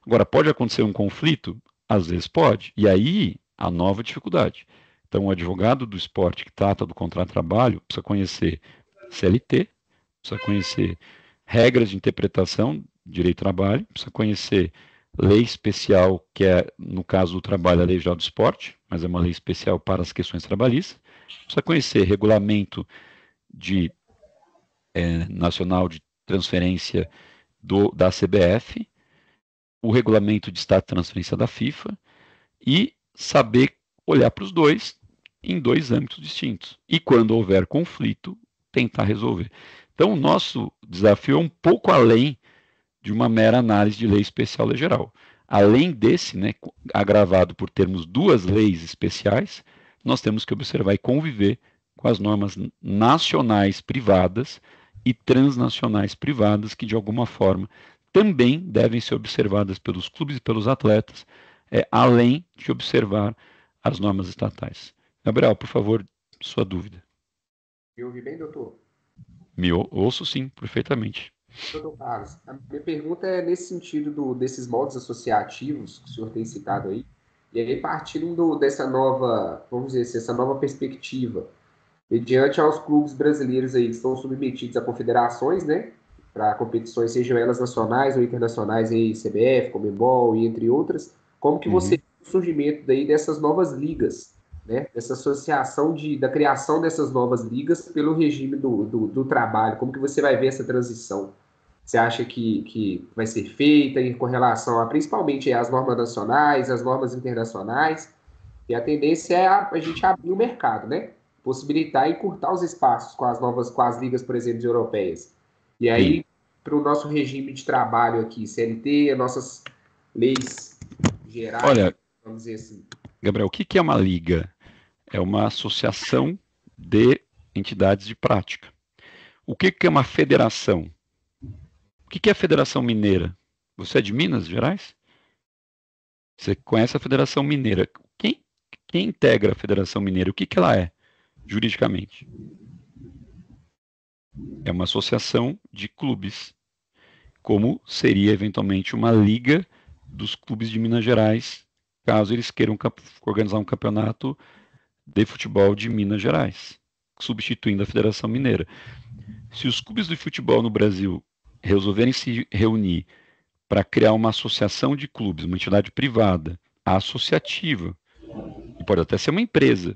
Agora, pode acontecer um conflito? Às vezes pode. E aí, a nova dificuldade. Então, o advogado do esporte que trata do contrato de trabalho precisa conhecer CLT, precisa conhecer regras de interpretação, direito do trabalho, precisa conhecer lei especial, que é, no caso do trabalho, a Lei Geral do Esporte, mas é uma lei especial para as questões trabalhistas, precisa conhecer regulamento de, nacional de transferência da CBF, o regulamento de estado de transferência da FIFA e saber olhar para os dois em dois âmbitos distintos. E quando houver conflito, tentar resolver. Então, o nosso desafio é um pouco além de uma mera análise de lei especial e lei geral. Além desse, né, agravado por termos duas leis especiais, nós temos que observar e conviver com as normas nacionais privadas e transnacionais privadas, que de alguma forma também devem ser observadas pelos clubes e pelos atletas, além de observar as normas estatais. Gabriel, por favor, sua dúvida. Me ouvi bem, doutor? Me ouço sim, perfeitamente. Doutor Carlos, a minha pergunta é nesse sentido desses modos associativos que o senhor tem citado aí, e aí partindo dessa nova, vamos dizer assim, essa nova perspectiva, mediante aos clubes brasileiros aí que estão submetidos a confederações, né, para competições, sejam elas nacionais ou internacionais, aí, CBF, Conmebol e entre outras, como que você Uhum. vê o surgimento daí dessas novas ligas, né, dessa associação da criação dessas novas ligas pelo regime do trabalho, como que você vai ver essa transição? Você acha que vai ser feita com relação a principalmente às normas nacionais, às normas internacionais? E a tendência é a gente abrir o mercado, né? Possibilitar e encurtar os espaços com as novas, com as ligas, por exemplo, europeias. E Sim. aí, para o nosso regime de trabalho aqui, CLT, as nossas leis gerais, Olha, vamos dizer assim. Gabriel, o que é uma liga? É uma associação de entidades de prática. O que é uma federação? O que é a Federação Mineira? Você é de Minas Gerais? Você conhece a Federação Mineira? Quem integra a Federação Mineira? O que ela é, juridicamente? É uma associação de clubes, como seria eventualmente uma liga dos clubes de Minas Gerais, caso eles queiram organizar um campeonato de futebol de Minas Gerais, substituindo a Federação Mineira. Se os clubes de futebol no Brasil resolverem se reunir para criar uma associação de clubes, uma entidade privada, associativa, e pode até ser uma empresa,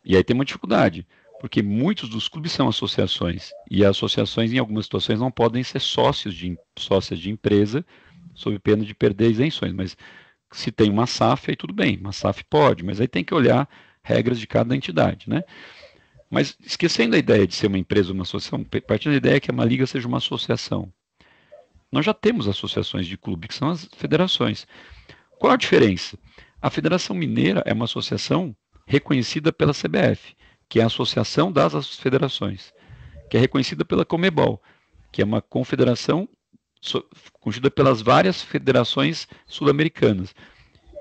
e aí tem uma dificuldade, porque muitos dos clubes são associações, e as associações, em algumas situações, não podem ser sócias de empresa, sob pena de perder isenções, mas se tem uma SAF, aí tudo bem, uma SAF pode, mas aí tem que olhar regras de cada entidade, né? Mas esquecendo a ideia de ser uma empresa ou uma associação, partindo da ideia que uma liga seja uma associação, nós já temos associações de clube, que são as federações. Qual a diferença? A Federação Mineira é uma associação reconhecida pela CBF, que é a Associação das Federações, que é reconhecida pela Comebol, que é uma confederação constituída pelas várias federações sul-americanas,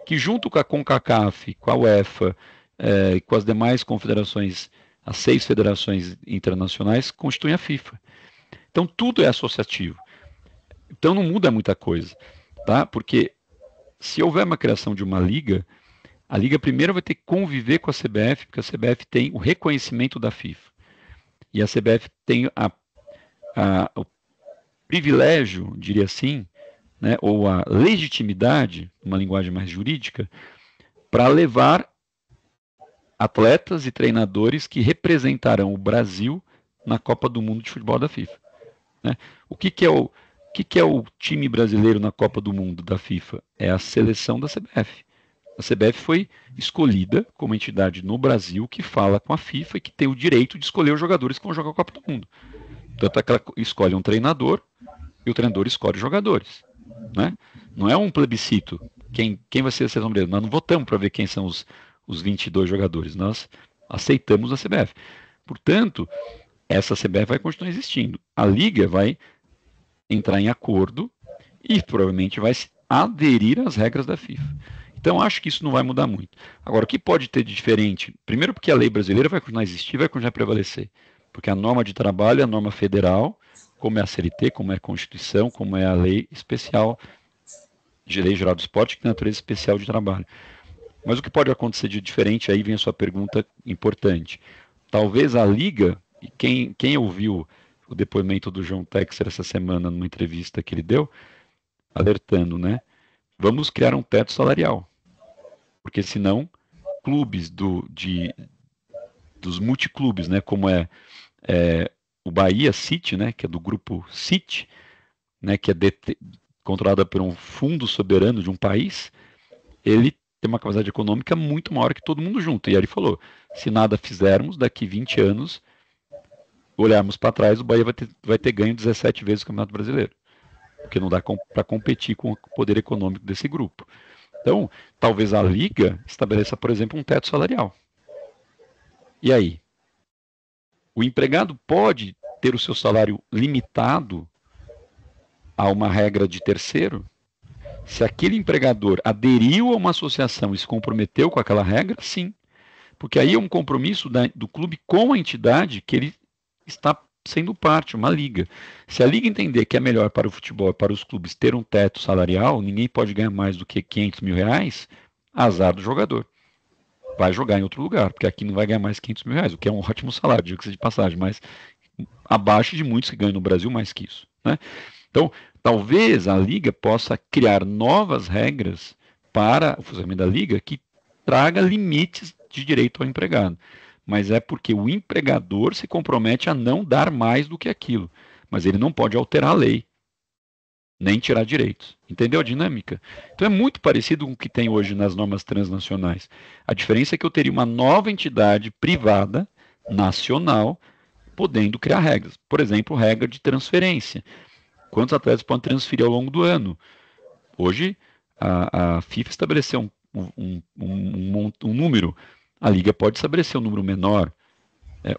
que junto com a CONCACAF, com a UEFA, com as demais confederações, as 6 federações internacionais, constituem a FIFA. Então tudo é associativo. Então não muda muita coisa, tá? Porque se houver uma criação de uma liga, a liga primeiro vai ter que conviver com a CBF, porque a CBF tem o reconhecimento da FIFA. E a CBF tem o privilégio, diria assim, né, ou a legitimidade, uma linguagem mais jurídica, para levar atletas e treinadores que representarão o Brasil na Copa do Mundo de Futebol da FIFA. Né? O que é o time brasileiro na Copa do Mundo da FIFA? É a seleção da CBF. A CBF foi escolhida como entidade no Brasil que fala com a FIFA e que tem o direito de escolher os jogadores que vão jogar a Copa do Mundo. Tanto é que ela escolhe um treinador e o treinador escolhe os jogadores. Né? Não é um plebiscito. Quem vai ser a seleção brasileira? Nós não votamos para ver quem são os 22 jogadores. Nós aceitamos a CBF. Portanto, essa CBF vai continuar existindo. A Liga vai entrar em acordo e provavelmente vai aderir às regras da FIFA. Então, acho que isso não vai mudar muito. Agora, o que pode ter de diferente? Primeiro, porque a lei brasileira vai continuar a existir, vai continuar a prevalecer. Porque a norma de trabalho é a norma federal, como é a CLT, como é a Constituição, como é a lei especial de lei geral do esporte, que tem natureza especial de trabalho. Mas o que pode acontecer de diferente, aí vem a sua pergunta importante. Talvez a liga quem ouviu o depoimento do João Texer essa semana numa entrevista que ele deu, alertando, né? Vamos criar um teto salarial, porque senão clubes dos multiclubes, né? Como o Bahia City, né? Que é do grupo City, né? Que é controlada por um fundo soberano de um país, ele tem uma capacidade econômica muito maior que todo mundo junto. E aí ele falou, se nada fizermos, daqui 20 anos, olharmos para trás, o Bahia vai ter ganho 17 vezes o Campeonato Brasileiro. Porque não dá para competir com o poder econômico desse grupo. Então, talvez a Liga estabeleça, por exemplo, um teto salarial. E aí? O empregado pode ter o seu salário limitado a uma regra de terceiro? Se aquele empregador aderiu a uma associação e se comprometeu com aquela regra, sim. Porque aí é um compromisso do clube com a entidade que ele está sendo parte, uma liga. Se a liga entender que é melhor para o futebol e para os clubes ter um teto salarial, ninguém pode ganhar mais do que 500 mil reais, azar do jogador. Vai jogar em outro lugar, porque aqui não vai ganhar mais 500 mil reais, o que é um ótimo salário, diga-se de passagem, mas abaixo de muitos que ganham no Brasil mais que isso, né? Então, talvez a liga possa criar novas regras para o funcionamento da liga que traga limites de direito ao empregado. Mas é porque o empregador se compromete a não dar mais do que aquilo. Mas ele não pode alterar a lei, nem tirar direitos. Entendeu a dinâmica? Então é muito parecido com o que tem hoje nas normas transnacionais. A diferença é que eu teria uma nova entidade privada, nacional, podendo criar regras. Por exemplo, regra de transferência. Quantos atletas podem transferir ao longo do ano? Hoje, a FIFA estabeleceu um número. A Liga pode estabelecer um número menor,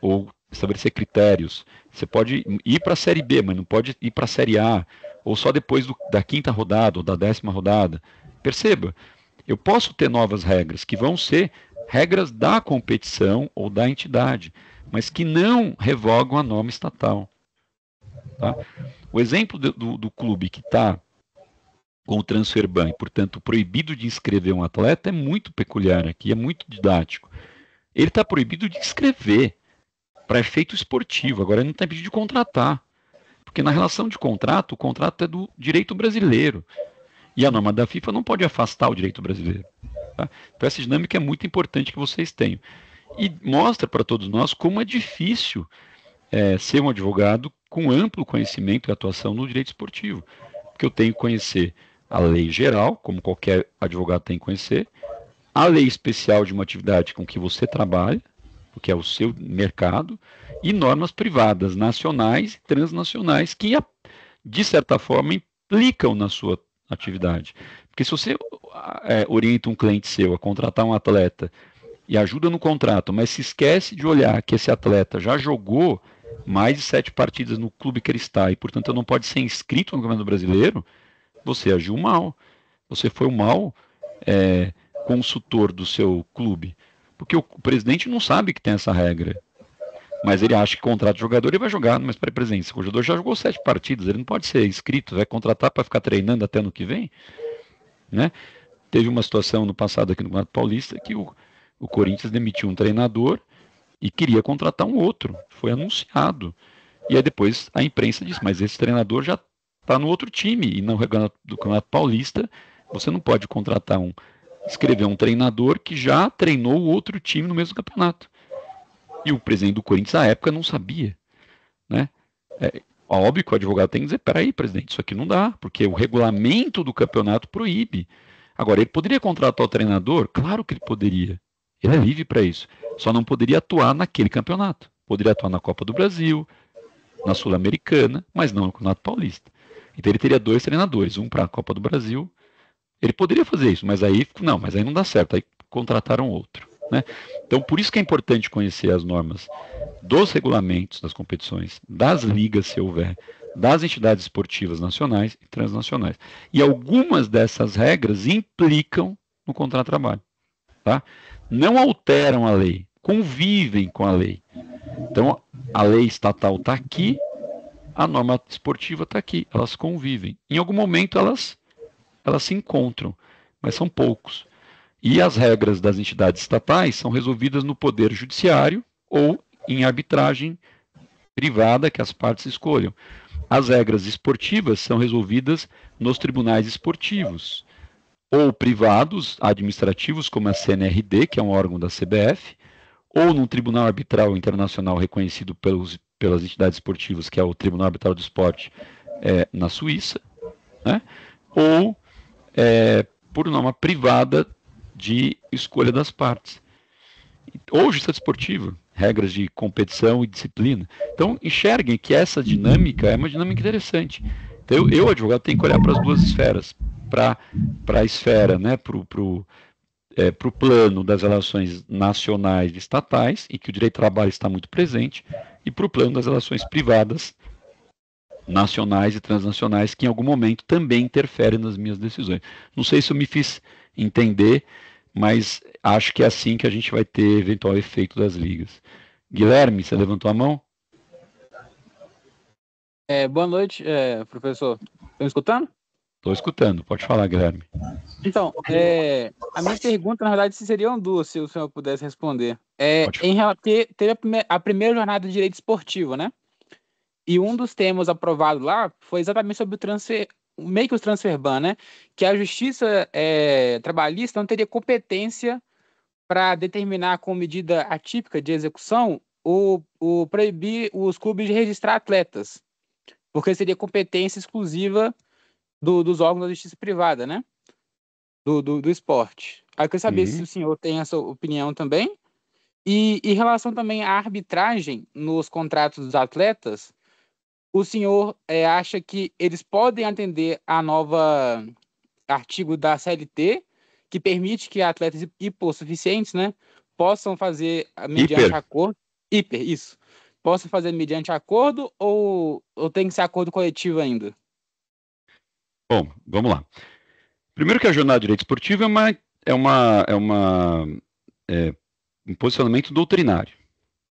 ou estabelecer critérios. Você pode ir para a Série B, mas não pode ir para a Série A, ou só depois da 5ª rodada ou da 10ª rodada. Perceba, eu posso ter novas regras, que vão ser regras da competição ou da entidade, mas que não revogam a norma estatal. Tá? O exemplo do clube que está com o transfer ban, e, portanto, proibido de inscrever um atleta, é muito peculiar aqui, é muito didático. Ele está proibido de inscrever para efeito esportivo, agora ele não está impedido de contratar. Porque na relação de contrato, o contrato é do direito brasileiro. E a norma da FIFA não pode afastar o direito brasileiro. Tá? Então essa dinâmica é muito importante que vocês tenham. E mostra para todos nós como é difícil ser um advogado com amplo conhecimento e atuação no direito esportivo. Porque eu tenho que conhecer a lei geral, como qualquer advogado tem que conhecer, a lei especial de uma atividade com que você trabalha, porque é o seu mercado, e normas privadas, nacionais e transnacionais, que, de certa forma, implicam na sua atividade. Porque se você orienta um cliente seu a contratar um atleta e ajuda no contrato, mas se esquece de olhar que esse atleta já jogou mais de 7 partidas no clube que ele está e, portanto, não pode ser inscrito no Campeonato Brasileiro, você agiu mal. Você foi um mau consultor do seu clube. Porque o presidente não sabe que tem essa regra. Mas ele acha que contrata o jogador e vai jogar. Mas para presidente, o jogador já jogou 7 partidas, ele não pode ser inscrito, vai contratar para ficar treinando até ano que vem. Né? Teve uma situação no passado aqui no Campeonato Paulista que o Corinthians demitiu um treinador e queria contratar um outro. Foi anunciado. E aí depois a imprensa disse, mas esse treinador já está no outro time. E no do Campeonato Paulista, você não pode contratar escrever um treinador que já treinou o outro time no mesmo campeonato. E o presidente do Corinthians, à época, não sabia. Né? Óbvio que o advogado tem que dizer, peraí, presidente, isso aqui não dá, porque o regulamento do campeonato proíbe. Agora, ele poderia contratar o treinador? Claro que ele poderia. Ele é livre para isso. Só não poderia atuar naquele campeonato. Poderia atuar na Copa do Brasil, na Sul-Americana, mas não no Campeonato Paulista. Então ele teria 2 treinadores, um para a Copa do Brasil. Ele poderia fazer isso, mas aí não dá certo. Aí contrataram outro. Né? Então, por isso que é importante conhecer as normas dos regulamentos das competições, das ligas, se houver, das entidades esportivas nacionais e transnacionais. E algumas dessas regras implicam no contrato de trabalho. Tá? Não alteram a lei, convivem com a lei. Então, a lei estatal está aqui, a norma esportiva está aqui, elas convivem. Em algum momento elas se encontram, mas são poucos. E as regras das entidades estatais são resolvidas no poder judiciário ou em arbitragem privada que as partes escolham. As regras esportivas são resolvidas nos tribunais esportivos, ou privados, administrativos, como a CNRD, que é um órgão da CBF, ou num tribunal arbitral internacional reconhecido pelas entidades esportivas, que é o Tribunal Arbitral do Esporte, na Suíça, né? Ou por norma privada de escolha das partes. Ou justiça desportiva, regras de competição e disciplina. Então, enxerguem que essa dinâmica é uma dinâmica interessante. Então, eu advogado, tenho que olhar para as duas esferas, para a esfera, né, para o plano das relações nacionais e estatais, e que o direito do trabalho está muito presente, e para o plano das relações privadas, nacionais e transnacionais, que em algum momento também interferem nas minhas decisões. Não sei se eu me fiz entender, mas acho que é assim que a gente vai ter eventual efeito das ligas. Guilherme, você levantou a mão? Boa noite, professor. Estão me escutando? Estou escutando, pode falar, Guilherme. Então, a minha pergunta, na verdade, seriam duas, se o senhor pudesse responder. Teve a primeira jornada de direito esportivo, né? E um dos temas aprovados lá foi exatamente sobre o transfer, meio que os transfer ban, né? Que a justiça trabalhista não teria competência para determinar com medida atípica de execução o proibir os clubes de registrar atletas, porque seria competência exclusiva dos órgãos da justiça privada, né? Do esporte. Aí eu queria saber se o senhor tem essa opinião também. E em relação também à arbitragem nos contratos dos atletas, o senhor acha que eles podem atender a nova artigo da CLT, que permite que atletas hipossuficientes, né, possam fazer mediante acordo... isso. Possam fazer mediante acordo ou tem que ser acordo coletivo ainda? Bom, vamos lá. Primeiro que a jornada de direito esportivo é um posicionamento doutrinário,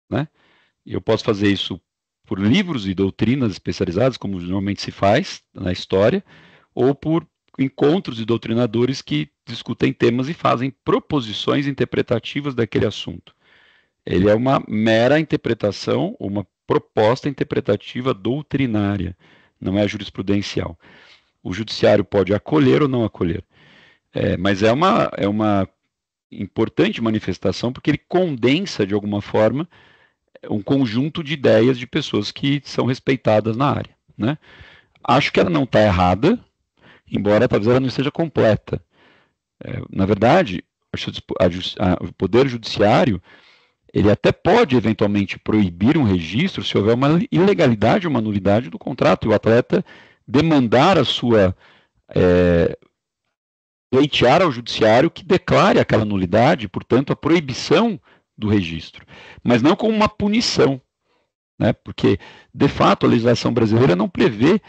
né? E eu posso fazer isso por livros e doutrinas especializadas, como normalmente se faz na história, ou por encontros de doutrinadores que discutem temas e fazem proposições interpretativas daquele assunto. Ele é uma mera interpretação, uma proposta interpretativa doutrinária, não é jurisprudencial. O judiciário pode acolher ou não acolher. Mas é uma importante manifestação porque ele condensa, de alguma forma, um conjunto de ideias de pessoas que são respeitadas na área, né? Acho que ela não está errada, embora talvez ela não esteja completa. Na verdade, o Poder Judiciário ele até pode eventualmente proibir um registro se houver uma ilegalidade ou uma nulidade do contrato e o atleta demandar a sua pleitear ao judiciário que declare aquela nulidade, portanto, a proibição do registro, mas não como uma punição, né? Porque, de fato, a legislação brasileira não prevê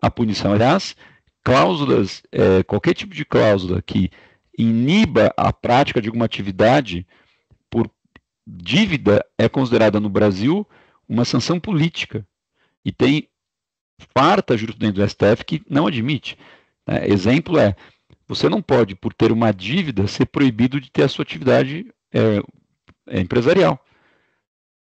a punição. Aliás, cláusulas, qualquer tipo de cláusula que iniba a prática de alguma atividade por dívida é considerada no Brasil uma sanção política. E tem farta jurisprudência do STF que não admite. Exemplo você não pode, por ter uma dívida, ser proibido de ter a sua atividade empresarial.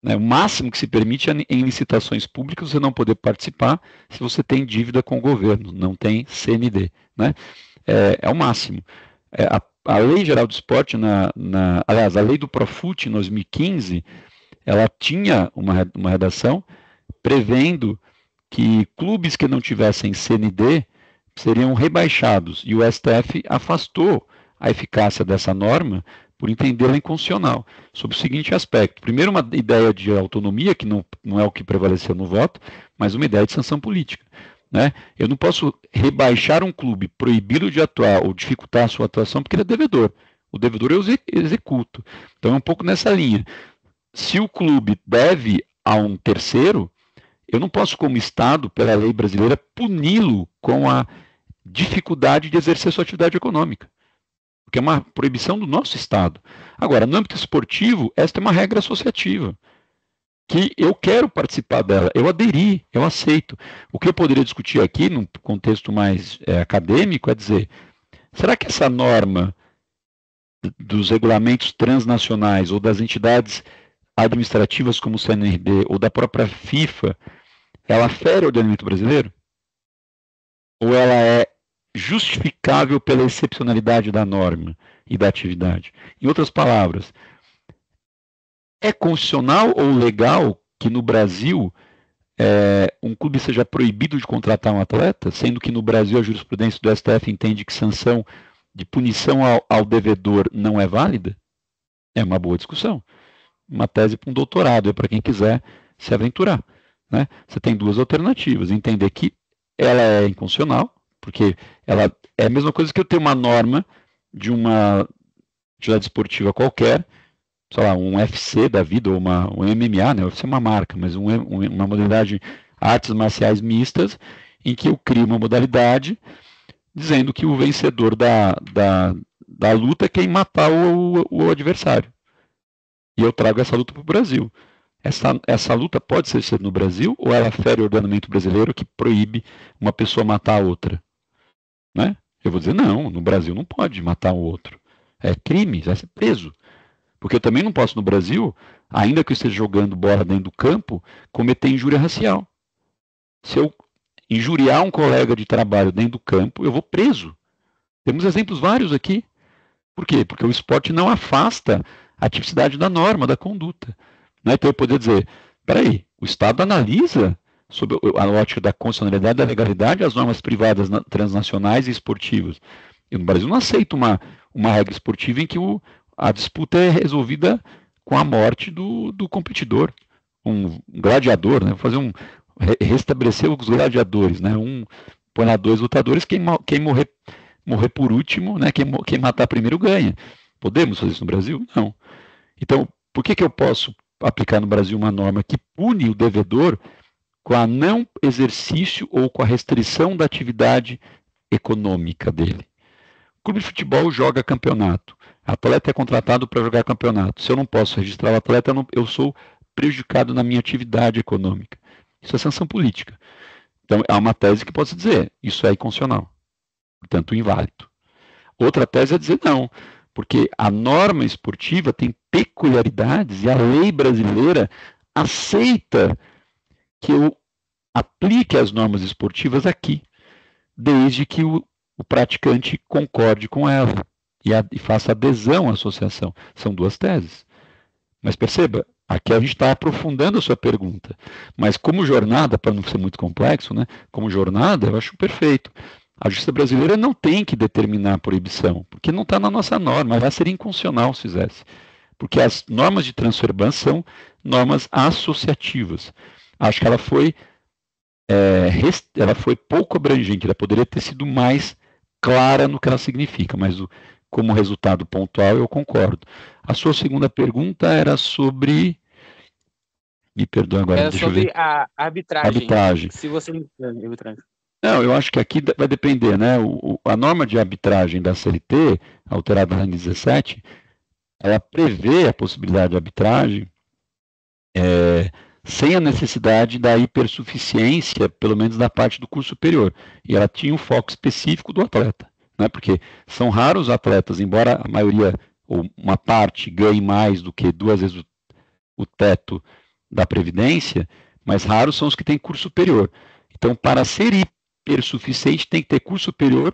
O máximo que se permite é em licitações públicas você não poder participar se você tem dívida com o governo, não tem CND. Né? É o máximo. A Lei Geral do Esporte, aliás, a Lei do Profut, em 2015, ela tinha uma redação prevendo que clubes que não tivessem CND seriam rebaixados, e o STF afastou a eficácia dessa norma por entendê-la inconstitucional, sob o seguinte aspecto. Primeiro, uma ideia de autonomia, que não é o que prevaleceu no voto, mas uma ideia de sanção política. Né? Eu não posso rebaixar um clube, proibi-lo de atuar ou dificultar a sua atuação porque ele é devedor. O devedor eu executo. Então é um pouco nessa linha. Se o clube deve a um terceiro, eu não posso, como Estado, pela lei brasileira, puni-lo com a dificuldade de exercer sua atividade econômica, porque é uma proibição do nosso Estado. Agora, no âmbito esportivo, esta é uma regra associativa, que eu quero participar dela, eu aderi, eu aceito. O que eu poderia discutir aqui, num contexto mais acadêmico, é dizer, será que essa norma dos regulamentos transnacionais ou das entidades administrativas como o CNRD ou da própria FIFA, ela fere o ordenamento brasileiro? Ou ela é justificável pela excepcionalidade da norma e da atividade? Em outras palavras, é constitucional ou legal que no Brasil um clube seja proibido de contratar um atleta, sendo que no Brasil a jurisprudência do STF entende que sanção de punição ao devedor não é válida? É uma boa discussão. Uma tese para um doutorado, é para quem quiser se aventurar. Né? Você tem duas alternativas. Entender que ela é inconstitucional, porque ela é a mesma coisa que eu ter uma norma de uma atividade esportiva qualquer, sei lá, um UFC da vida, ou um MMA, né? O UFC é uma marca, mas uma modalidade artes marciais mistas, em que eu crio uma modalidade dizendo que o vencedor da luta é quem matar o adversário. E eu trago essa luta para o Brasil. Essa luta pode ser no Brasil, ou ela fere o ordenamento brasileiro que proíbe uma pessoa matar a outra? Né? Eu vou dizer, não, no Brasil não pode matar o outro. É crime, vai ser preso. Porque eu também não posso no Brasil, ainda que eu esteja jogando bola dentro do campo, cometer injúria racial. Se eu injuriar um colega de trabalho dentro do campo, eu vou preso. Temos exemplos vários aqui. Por quê? Porque o esporte não afasta a tipicidade da norma, da conduta. Né? Então eu poderia dizer, peraí, o Estado analisa, sob a ótica da constitucionalidade e da legalidade, as normas privadas transnacionais e esportivas. Eu no Brasil não aceito uma regra esportiva em que a disputa é resolvida com a morte do competidor, um gladiador, né? Vou fazer restabelecer os gladiadores, né? Põe lá 2 lutadores, quem morrer por último, né? Quem matar primeiro ganha. Podemos fazer isso no Brasil? Não. Então, por que eu posso aplicar no Brasil uma norma que pune o devedor com a não exercício ou com a restrição da atividade econômica dele? O clube de futebol joga campeonato. O atleta é contratado para jogar campeonato. Se eu não posso registrar o atleta, eu sou prejudicado na minha atividade econômica. Isso é sanção política. Então, há uma tese que pode dizer, isso é inconstitucional, portanto, inválido. Outra tese é dizer não, porque a norma esportiva tem peculiaridades e a lei brasileira aceita que eu aplique as normas esportivas aqui, desde que o praticante concorde com ela e faça adesão à associação. São duas teses. Mas perceba, aqui a gente está aprofundando a sua pergunta. Mas como jornada, para não ser muito complexo, né? Como jornada, eu acho perfeito. A justiça brasileira não tem que determinar a proibição, porque não está na nossa norma, vai ser inconstitucional se fizesse. Porque as normas de transfer ban são normas associativas. Acho que ela foi pouco abrangente, ela poderia ter sido mais clara no que ela significa, mas como resultado pontual eu concordo. A sua segunda pergunta era sobre... Me perdoa agora, era deixa eu ver. Sobre a arbitragem. Arbitragem. Se você... arbitragem. Não, eu acho que aqui vai depender, né? A norma de arbitragem da CLT, alterada em 2017, ela prevê a possibilidade de arbitragem sem a necessidade da hipersuficiência, pelo menos da parte do curso superior. E ela tinha um foco específico do atleta, né? Porque são raros atletas, embora a maioria, ou uma parte, ganhe mais do que 2 vezes o teto da Previdência, mas raros são os que têm curso superior. Então, para ser hipersuficiente, tem que ter curso superior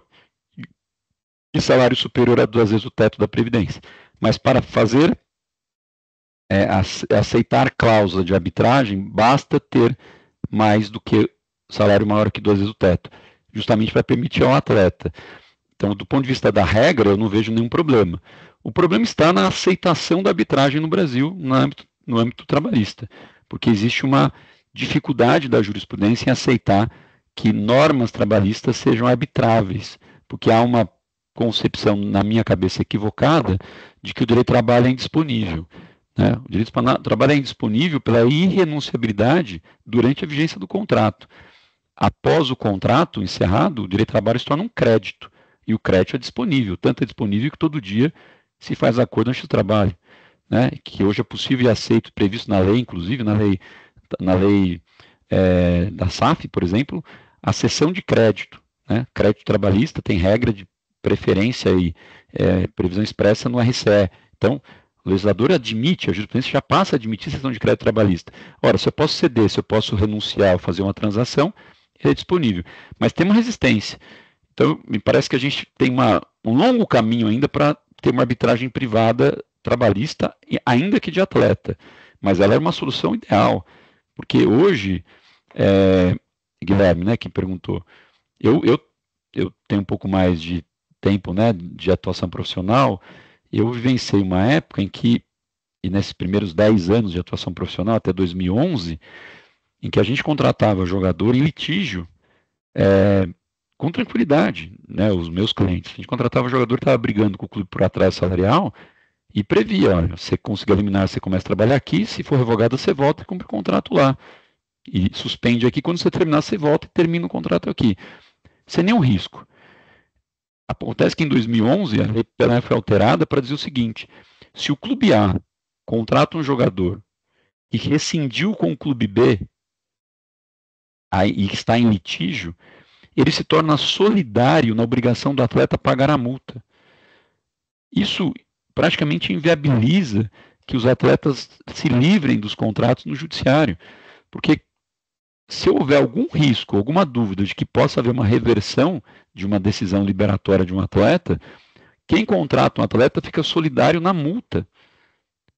e salário superior a 2 vezes o teto da Previdência. Mas para fazer, aceitar cláusula de arbitragem, basta ter mais do que salário maior que 2 vezes o teto, justamente para permitir ao atleta. Então, do ponto de vista da regra, eu não vejo nenhum problema. O problema está na aceitação da arbitragem no Brasil, no âmbito trabalhista, porque existe uma dificuldade da jurisprudência em aceitar que normas trabalhistas sejam arbitráveis, porque há uma concepção, na minha cabeça, equivocada, de que o direito do trabalho é indisponível. Né? O direito do trabalho é indisponível pela irrenunciabilidade durante a vigência do contrato. Após o contrato encerrado, o direito do trabalho se torna um crédito, e o crédito é disponível, tanto é disponível que todo dia se faz acordo antes do trabalho, né? Que hoje é possível e aceito, previsto na lei, inclusive na lei da SAF, por exemplo, a cessão de crédito. Né? Crédito trabalhista tem regra de preferência e previsão expressa no RCE. Então, O legislador admite, a jurisprudência já passa a admitir cessão de crédito trabalhista. Ora, se eu posso ceder, se eu posso renunciar ou fazer uma transação, ele é disponível. Mas tem uma resistência. Então, me parece que a gente tem um longo caminho ainda para ter uma arbitragem privada trabalhista, ainda que de atleta. Mas ela é uma solução ideal. Porque hoje, Guilherme, né, que perguntou, eu tenho um pouco mais de tempo, né, de atuação profissional. Eu vivenciei uma época em que, e nesses primeiros 10 anos de atuação profissional, até 2011, em que a gente contratava jogador em litígio, com tranquilidade, né, os meus clientes. A gente contratava jogador que estava brigando com o clube por atraso salarial e previa, olha, você conseguir eliminar, você começa a trabalhar aqui, se for revogado, você volta e cumpre o contrato lá. E suspende aqui, quando você terminar, você volta e termina o contrato aqui. Sem nenhum risco. Acontece que em 2011 a lei Pelé foi alterada para dizer o seguinte: se o clube A contrata um jogador e rescindiu com o clube B e está em litígio, ele se torna solidário na obrigação do atleta pagar a multa. Isso praticamente inviabiliza que os atletas se livrem dos contratos no judiciário, porque se houver algum risco, alguma dúvida de que possa haver uma reversão de uma decisão liberatória de um atleta, quem contrata um atleta fica solidário na multa.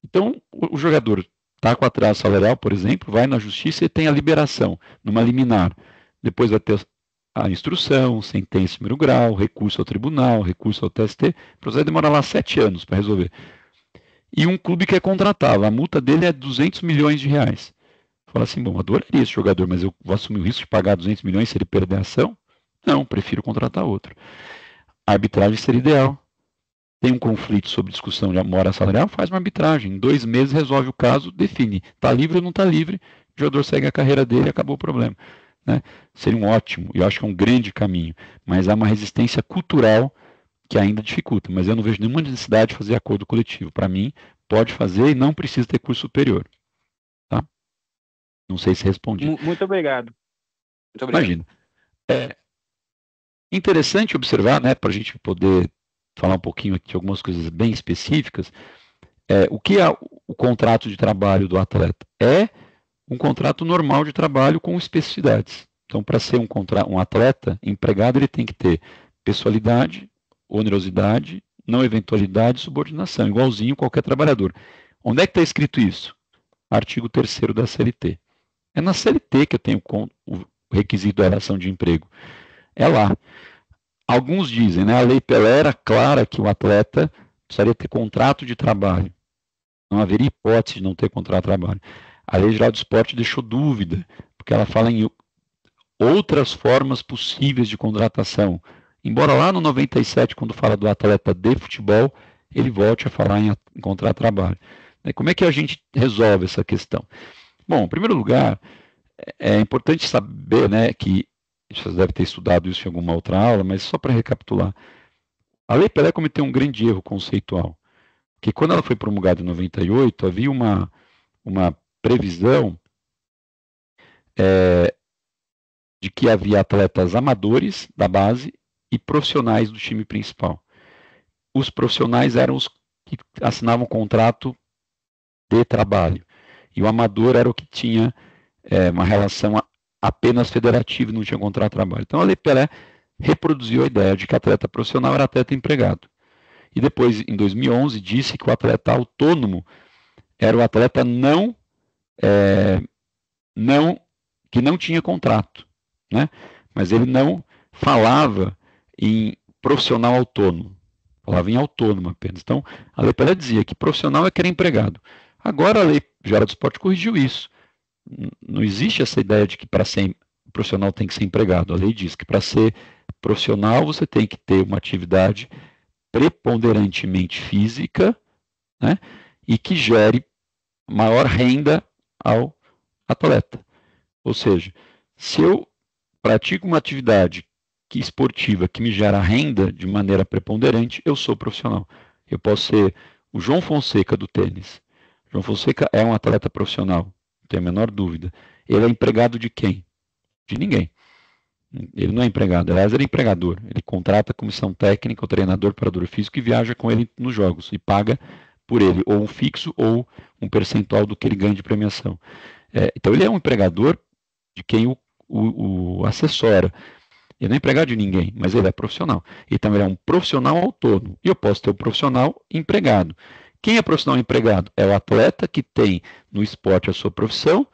Então, o jogador está com atraso salarial, por exemplo, vai na justiça e tem a liberação numa liminar. Depois vai ter a instrução, sentença em primeiro grau, recurso ao tribunal, recurso ao TST. O processo demora lá 7 anos para resolver. E um clube quer contratá-lo, a multa dele é 200 milhões de reais. Fala assim, bom, adoraria esse jogador, mas eu vou assumir o risco de pagar 200 milhões se ele perder a ação? Não, prefiro contratar outro. A arbitragem seria ideal. Tem um conflito sobre discussão de mora salarial, faz uma arbitragem. Em 2 meses resolve o caso, define. Está livre ou não está livre, o jogador segue a carreira dele e acabou o problema. Né? Seria um ótimo, eu acho que é um grande caminho. Mas há uma resistência cultural que ainda dificulta. Mas eu não vejo nenhuma necessidade de fazer acordo coletivo. Para mim, pode fazer e não precisa ter curso superior. Tá? Não sei se respondi. Muito obrigado. Muito obrigado. Imagina. É interessante observar, né, para a gente poder falar um pouquinho aqui de algumas coisas bem específicas, o que é o contrato de trabalho do atleta? É um contrato normal de trabalho com especificidades. Então, para ser um atleta empregado, ele tem que ter pessoalidade, onerosidade, não eventualidade e subordinação, igualzinho qualquer trabalhador. Onde é que está escrito isso? Artigo 3º da CLT. É na CLT que eu tenho o requisito da relação de emprego. É lá. Alguns dizem, né, a Lei Pelé era clara que o atleta precisaria ter contrato de trabalho. Não haveria hipótese de não ter contrato de trabalho. A Lei Geral do Esporte deixou dúvida, porque ela fala em outras formas possíveis de contratação. Embora lá no 97, quando fala do atleta de futebol, ele volte a falar em contrato de trabalho. Como é que a gente resolve essa questão? Bom, em primeiro lugar, é importante saber, né, que vocês devem ter estudado isso em alguma outra aula, mas só para recapitular. A Lei Pelé cometeu um grande erro conceitual, que quando ela foi promulgada em 98, havia uma previsão de que havia atletas amadores da base e profissionais do time principal. Os profissionais eram os que assinavam contrato de trabalho, e o amador era o que tinha uma relação apenas federativa e não tinha contrato de trabalho. Então a Lei Pelé reproduziu a ideia de que atleta profissional era atleta empregado. E depois, em 2011, disse que o atleta autônomo era o atleta que não tinha contrato, né? Mas ele não falava em profissional autônomo, falava em autônomo apenas. Então, a Lei Pelé dizia que profissional é que era empregado. Agora a Lei Geral do Esporte corrigiu isso. Não existe essa ideia de que para ser profissional tem que ser empregado. A lei diz que para ser profissional você tem que ter uma atividade preponderantemente física, né, e que gere maior renda ao atleta. Ou seja, se eu pratico uma atividade esportiva que me gera renda de maneira preponderante, eu sou profissional. Eu posso ser o João Fonseca do tênis. João Fonseca é um atleta profissional, não tenho a menor dúvida. Ele é empregado de quem? De ninguém. Ele não é empregado, aliás, ele é empregador. Ele contrata a comissão técnica, o treinador, preparador físico e viaja com ele nos jogos e paga por ele, ou um fixo ou um percentual do que ele ganha de premiação. Então ele é um empregador de quem o assessora. Ele não é empregado de ninguém, mas ele é profissional. Então ele é um profissional autônomo. E eu posso ter um profissional empregado. Quem é profissional empregado? É o atleta que tem no esporte a sua profissão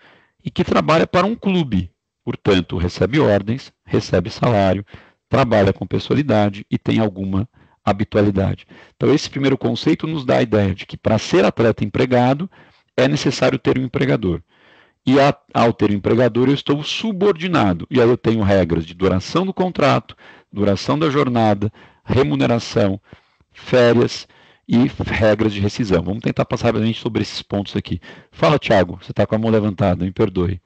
e que trabalha para um clube. Portanto, recebe ordens, recebe salário, trabalha com pessoalidade e tem alguma habitualidade. Então esse primeiro conceito nos dá a ideia de que para ser atleta empregado é necessário ter um empregador. E ao ter um empregador, eu estou subordinado. E aí eu tenho regras de duração do contrato, duração da jornada, remuneração, férias e regras de rescisão. Vamos tentar passar rapidamente sobre esses pontos aqui. Fala, Thiago, você está com a mão levantada, me perdoe.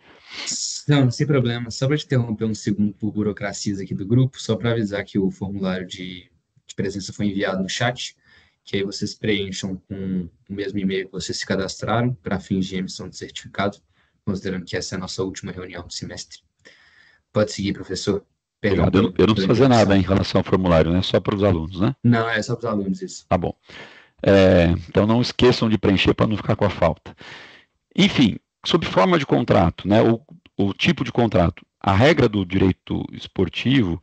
Não, sem problema. Só para te interromper um segundo por burocracias aqui do grupo, só para avisar que o formulário de presença foi enviado no chat, que aí vocês preencham com o mesmo e-mail que vocês se cadastraram para fins de emissão de certificado, considerando que essa é a nossa última reunião do semestre. Pode seguir, professor. Perdão, eu não preciso fazer nada em relação ao formulário, né? Só para os alunos, né? Não, é só para os alunos isso. Tá bom. Então não esqueçam de preencher para não ficar com a falta. Enfim, sob forma de contrato, né? O tipo de contrato. A regra do direito esportivo,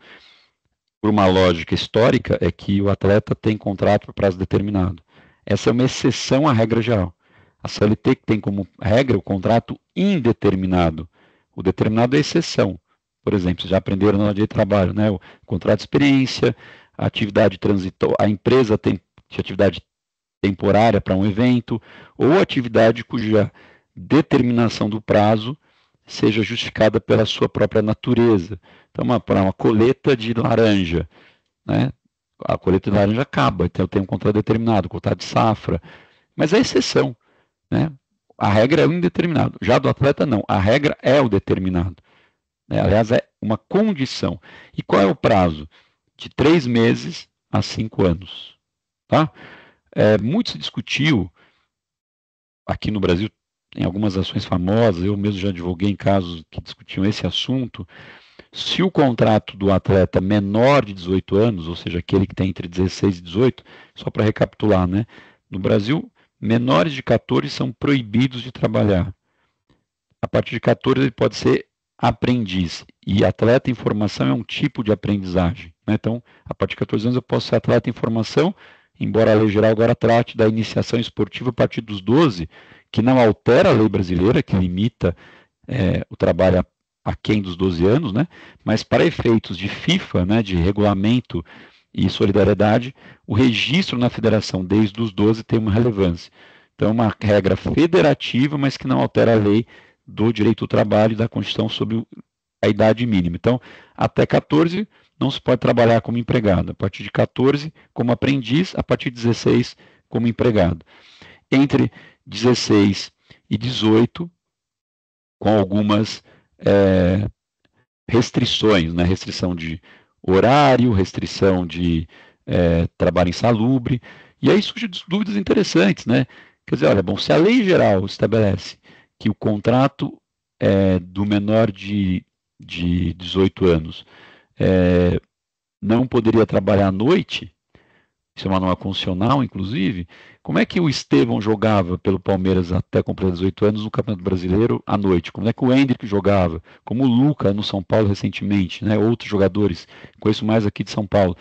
por uma lógica histórica, é que o atleta tem contrato por prazo determinado. Essa é uma exceção à regra geral. A CLT tem como regra o contrato indeterminado. O determinado é exceção. Por exemplo, vocês já aprenderam na lei de trabalho, né? O contrato de experiência, a atividade transitória, a empresa tem atividade temporária para um evento, ou atividade cuja determinação do prazo seja justificada pela sua própria natureza. Então, para uma colheita de laranja, né? A colheita de laranja acaba, então eu tenho um contrato determinado, contrato de safra, mas é exceção. Né? A regra é o indeterminado. Já do atleta, não. A regra é o determinado. Né? Aliás, é uma condição. E qual é o prazo? De 3 meses a 5 anos. Tá? Muito se discutiu, aqui no Brasil, em algumas ações famosas, eu mesmo já advoguei em casos que discutiam esse assunto, se o contrato do atleta menor de 18 anos, ou seja, aquele que tem entre 16 e 18, só para recapitular, né? No Brasil, menores de 14 são proibidos de trabalhar. A partir de 14 ele pode ser aprendiz. E atleta em formação é um tipo de aprendizagem. Né? Então, a partir de 14 anos eu posso ser atleta em formação, embora a lei geral agora trate da iniciação esportiva a partir dos 12, que não altera a lei brasileira, que limita o trabalho aquém dos 12 anos, né? Mas para efeitos de FIFA, né, de regulamento e solidariedade, o registro na federação desde os 12 tem uma relevância. Então, é uma regra federativa, mas que não altera a lei do direito do trabalho e da Constituição sobre a idade mínima. Então, até 14 não se pode trabalhar como empregado. A partir de 14, como aprendiz, a partir de 16, como empregado. Entre 16 e 18, com algumas restrições, né? Restrição de horário, restrição de trabalho insalubre, e aí surgem dúvidas interessantes, né? Quer dizer, olha, bom, se a lei geral estabelece que o contrato do menor de 18 anos não poderia trabalhar à noite, isso é uma norma constitucional, inclusive, como é que o Estevão jogava pelo Palmeiras até completar 18 anos no Campeonato Brasileiro à noite? Como é que o Hendrick jogava? Como o Luca no São Paulo recentemente, né? Outros jogadores, conheço mais aqui de São Paulo.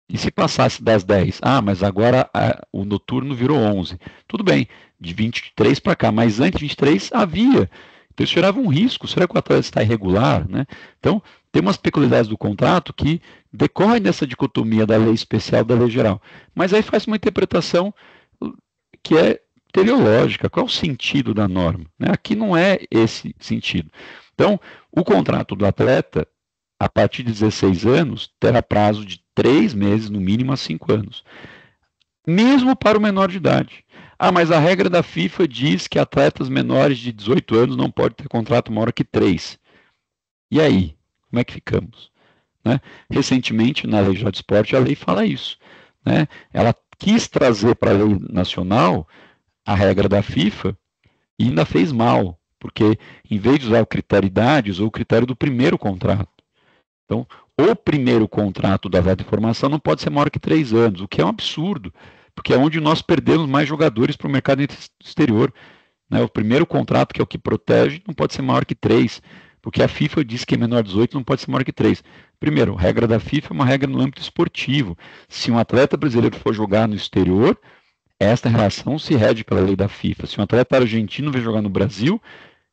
E se passasse das 10? Mas agora o noturno virou 11. Tudo bem, de 23 para cá, mas antes de 23 havia. Então isso gerava um risco. Será que o atleta está irregular? Né? Então, tem umas peculiaridades do contrato que decorrem dessa dicotomia da lei especial e da lei geral. Mas aí faz uma interpretação que é teleológica. Qual é o sentido da norma? Né? Aqui não é esse sentido. Então, o contrato do atleta, a partir de 16 anos, terá prazo de 3 meses, no mínimo, a 5 anos. Mesmo para o menor de idade. Mas a regra da FIFA diz que atletas menores de 18 anos não podem ter contrato maior que 3. E aí? Como é que ficamos? Né? Recentemente, na Lei Geral de Esporte, a lei fala isso. Né? Ela quis trazer para a lei nacional a regra da FIFA e ainda fez mal, porque em vez de usar o critério idade, usou o critério do primeiro contrato. Então, o primeiro contrato da atleta de formação não pode ser maior que 3 anos, o que é um absurdo. porque é onde nós perdemos mais jogadores para o mercado exterior. Né? O primeiro contrato, que é o que protege, não pode ser maior que 3, porque a FIFA diz que é menor de 18 não pode ser maior que 3. Primeiro, a regra da FIFA é uma regra no âmbito esportivo. Se um atleta brasileiro for jogar no exterior, esta relação se rege pela lei da FIFA. Se um atleta argentino vem jogar no Brasil,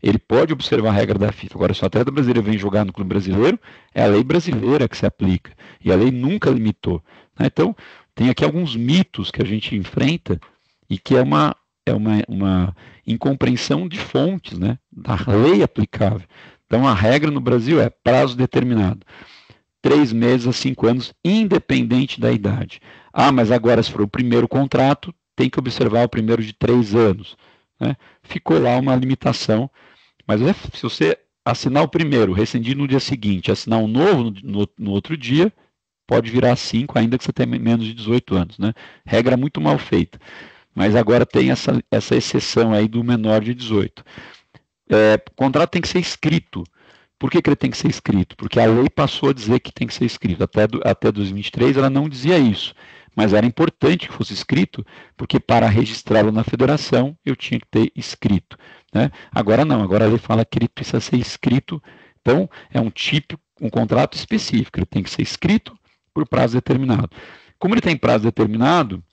ele pode observar a regra da FIFA. Agora, se o atleta brasileiro vem jogar no clube brasileiro, é a lei brasileira que se aplica. E a lei nunca limitou. Né? Então, tem aqui alguns mitos que a gente enfrenta e que é uma incompreensão de fontes, né, da lei aplicável. Então, a regra no Brasil é prazo determinado. 3 meses a 5 anos, independente da idade. Ah, mas agora, se for o primeiro contrato, tem que observar o primeiro de 3 anos. Né? Ficou lá uma limitação. Mas se você assinar o primeiro, rescindir no dia seguinte, assinar um novo no outro dia, pode virar 5, ainda que você tenha menos de 18 anos. Né? Regra muito mal feita. Mas agora tem essa exceção aí do menor de 18. O contrato tem que ser escrito. Por que ele tem que ser escrito? Porque a lei passou a dizer que tem que ser escrito. Até 2023 ela não dizia isso. Mas era importante que fosse escrito, porque para registrá-lo na federação eu tinha que ter escrito. Né? Agora não, agora a lei fala que ele precisa ser escrito. Então é um contrato específico, ele tem que ser escrito por prazo determinado. Como ele tem prazo determinado,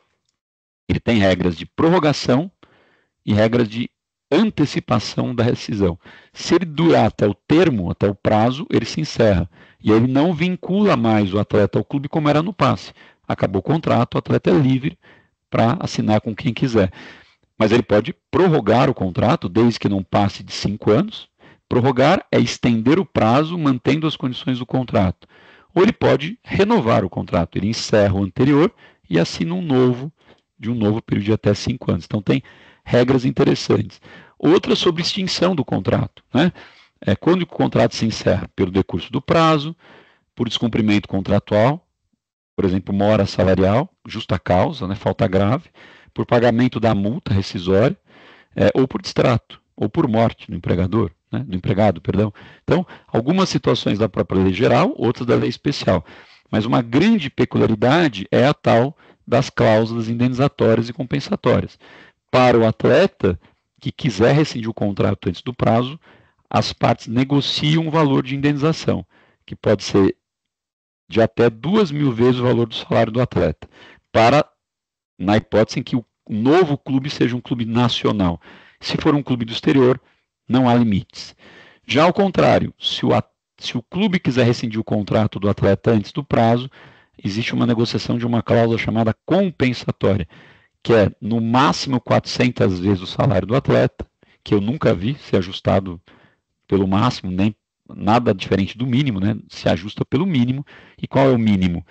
ele tem regras de prorrogação e regras de antecipação da rescisão. Se ele durar até o termo, até o prazo, ele se encerra. E ele não vincula mais o atleta ao clube como era no passe. Acabou o contrato, o atleta é livre para assinar com quem quiser. Mas ele pode prorrogar o contrato, desde que não passe de 5 anos. Prorrogar é estender o prazo, mantendo as condições do contrato. Ou ele pode renovar o contrato. Ele encerra o anterior e assina um novo período de até 5 anos. Então tem regras interessantes. Outra sobre extinção do contrato. Né? Quando o contrato se encerra pelo decurso do prazo, por descumprimento contratual, por exemplo, mora salarial, justa causa, né, falta grave, por pagamento da multa rescisória, ou por distrato, ou por morte do empregador, né, do empregado, perdão. Então, algumas situações da própria lei geral, outras da lei especial. Mas uma grande peculiaridade é a tal das cláusulas indenizatórias e compensatórias. Para o atleta que quiser rescindir o contrato antes do prazo, as partes negociam o valor de indenização, que pode ser de até 2.000 vezes o valor do salário do atleta, na hipótese em que o novo clube seja um clube nacional. Se for um clube do exterior, não há limites. Já ao contrário, se o clube quiser rescindir o contrato do atleta antes do prazo, existe uma negociação de uma cláusula chamada compensatória, que é no máximo 400 vezes o salário do atleta, que eu nunca vi ser ajustado pelo máximo, nem nada diferente do mínimo, né? Se ajusta pelo mínimo. E qual é o mínimo?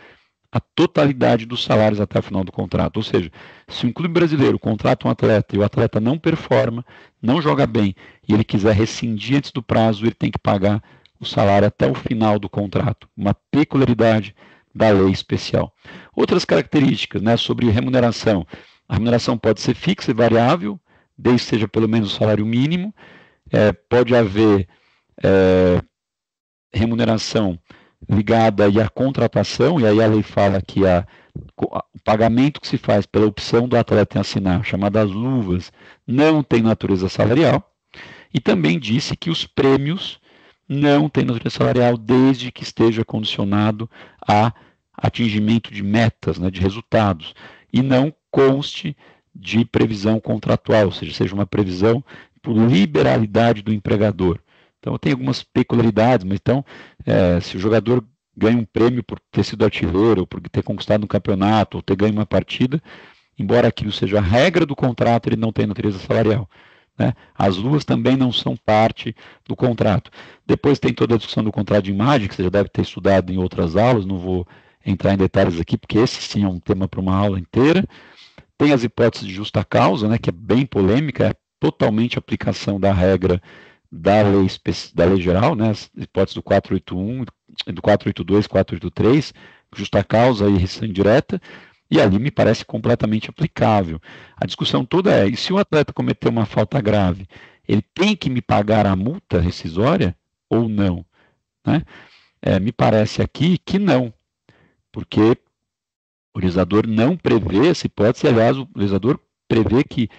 A totalidade dos salários até o final do contrato. Ou seja, se um clube brasileiro contrata um atleta e o atleta não performa, não joga bem, e ele quiser rescindir antes do prazo, ele tem que pagar o salário até o final do contrato. Uma peculiaridade da lei especial. Outras características, né, sobre remuneração. A remuneração pode ser fixa e variável, desde que seja pelo menos o salário mínimo. Pode haver remuneração ligada aí à contratação, e aí a lei fala que o pagamento que se faz pela opção do atleta em assinar, chamadas luvas, não tem natureza salarial, e também disse que os prêmios não têm natureza salarial desde que esteja condicionado a atingimento de metas, né, de resultados, e não conste de previsão contratual, ou seja uma previsão por liberalidade do empregador. Então tem algumas peculiaridades, mas então se o jogador ganha um prêmio por ter sido artilheiro, ou por ter conquistado um campeonato, ou ter ganho uma partida, embora aquilo seja a regra do contrato, ele não tem natureza salarial. Né? As luvas também não são parte do contrato. Depois tem toda a discussão do contrato de imagem, que você já deve ter estudado em outras aulas, não vou entrar em detalhes aqui, porque esse sim é um tema para uma aula inteira. Tem as hipóteses de justa causa, né, que é bem polêmica, é totalmente aplicação da regra da lei geral, né, as hipóteses do 481, do 482, 483, justa causa e rescisão indireta, e ali me parece completamente aplicável. A discussão toda e se o atleta cometeu uma falta grave, ele tem que me pagar a multa rescisória ou não? Né? Me parece aqui que não, porque O legislador não prevê essa hipótese, aliás, o legislador prevê que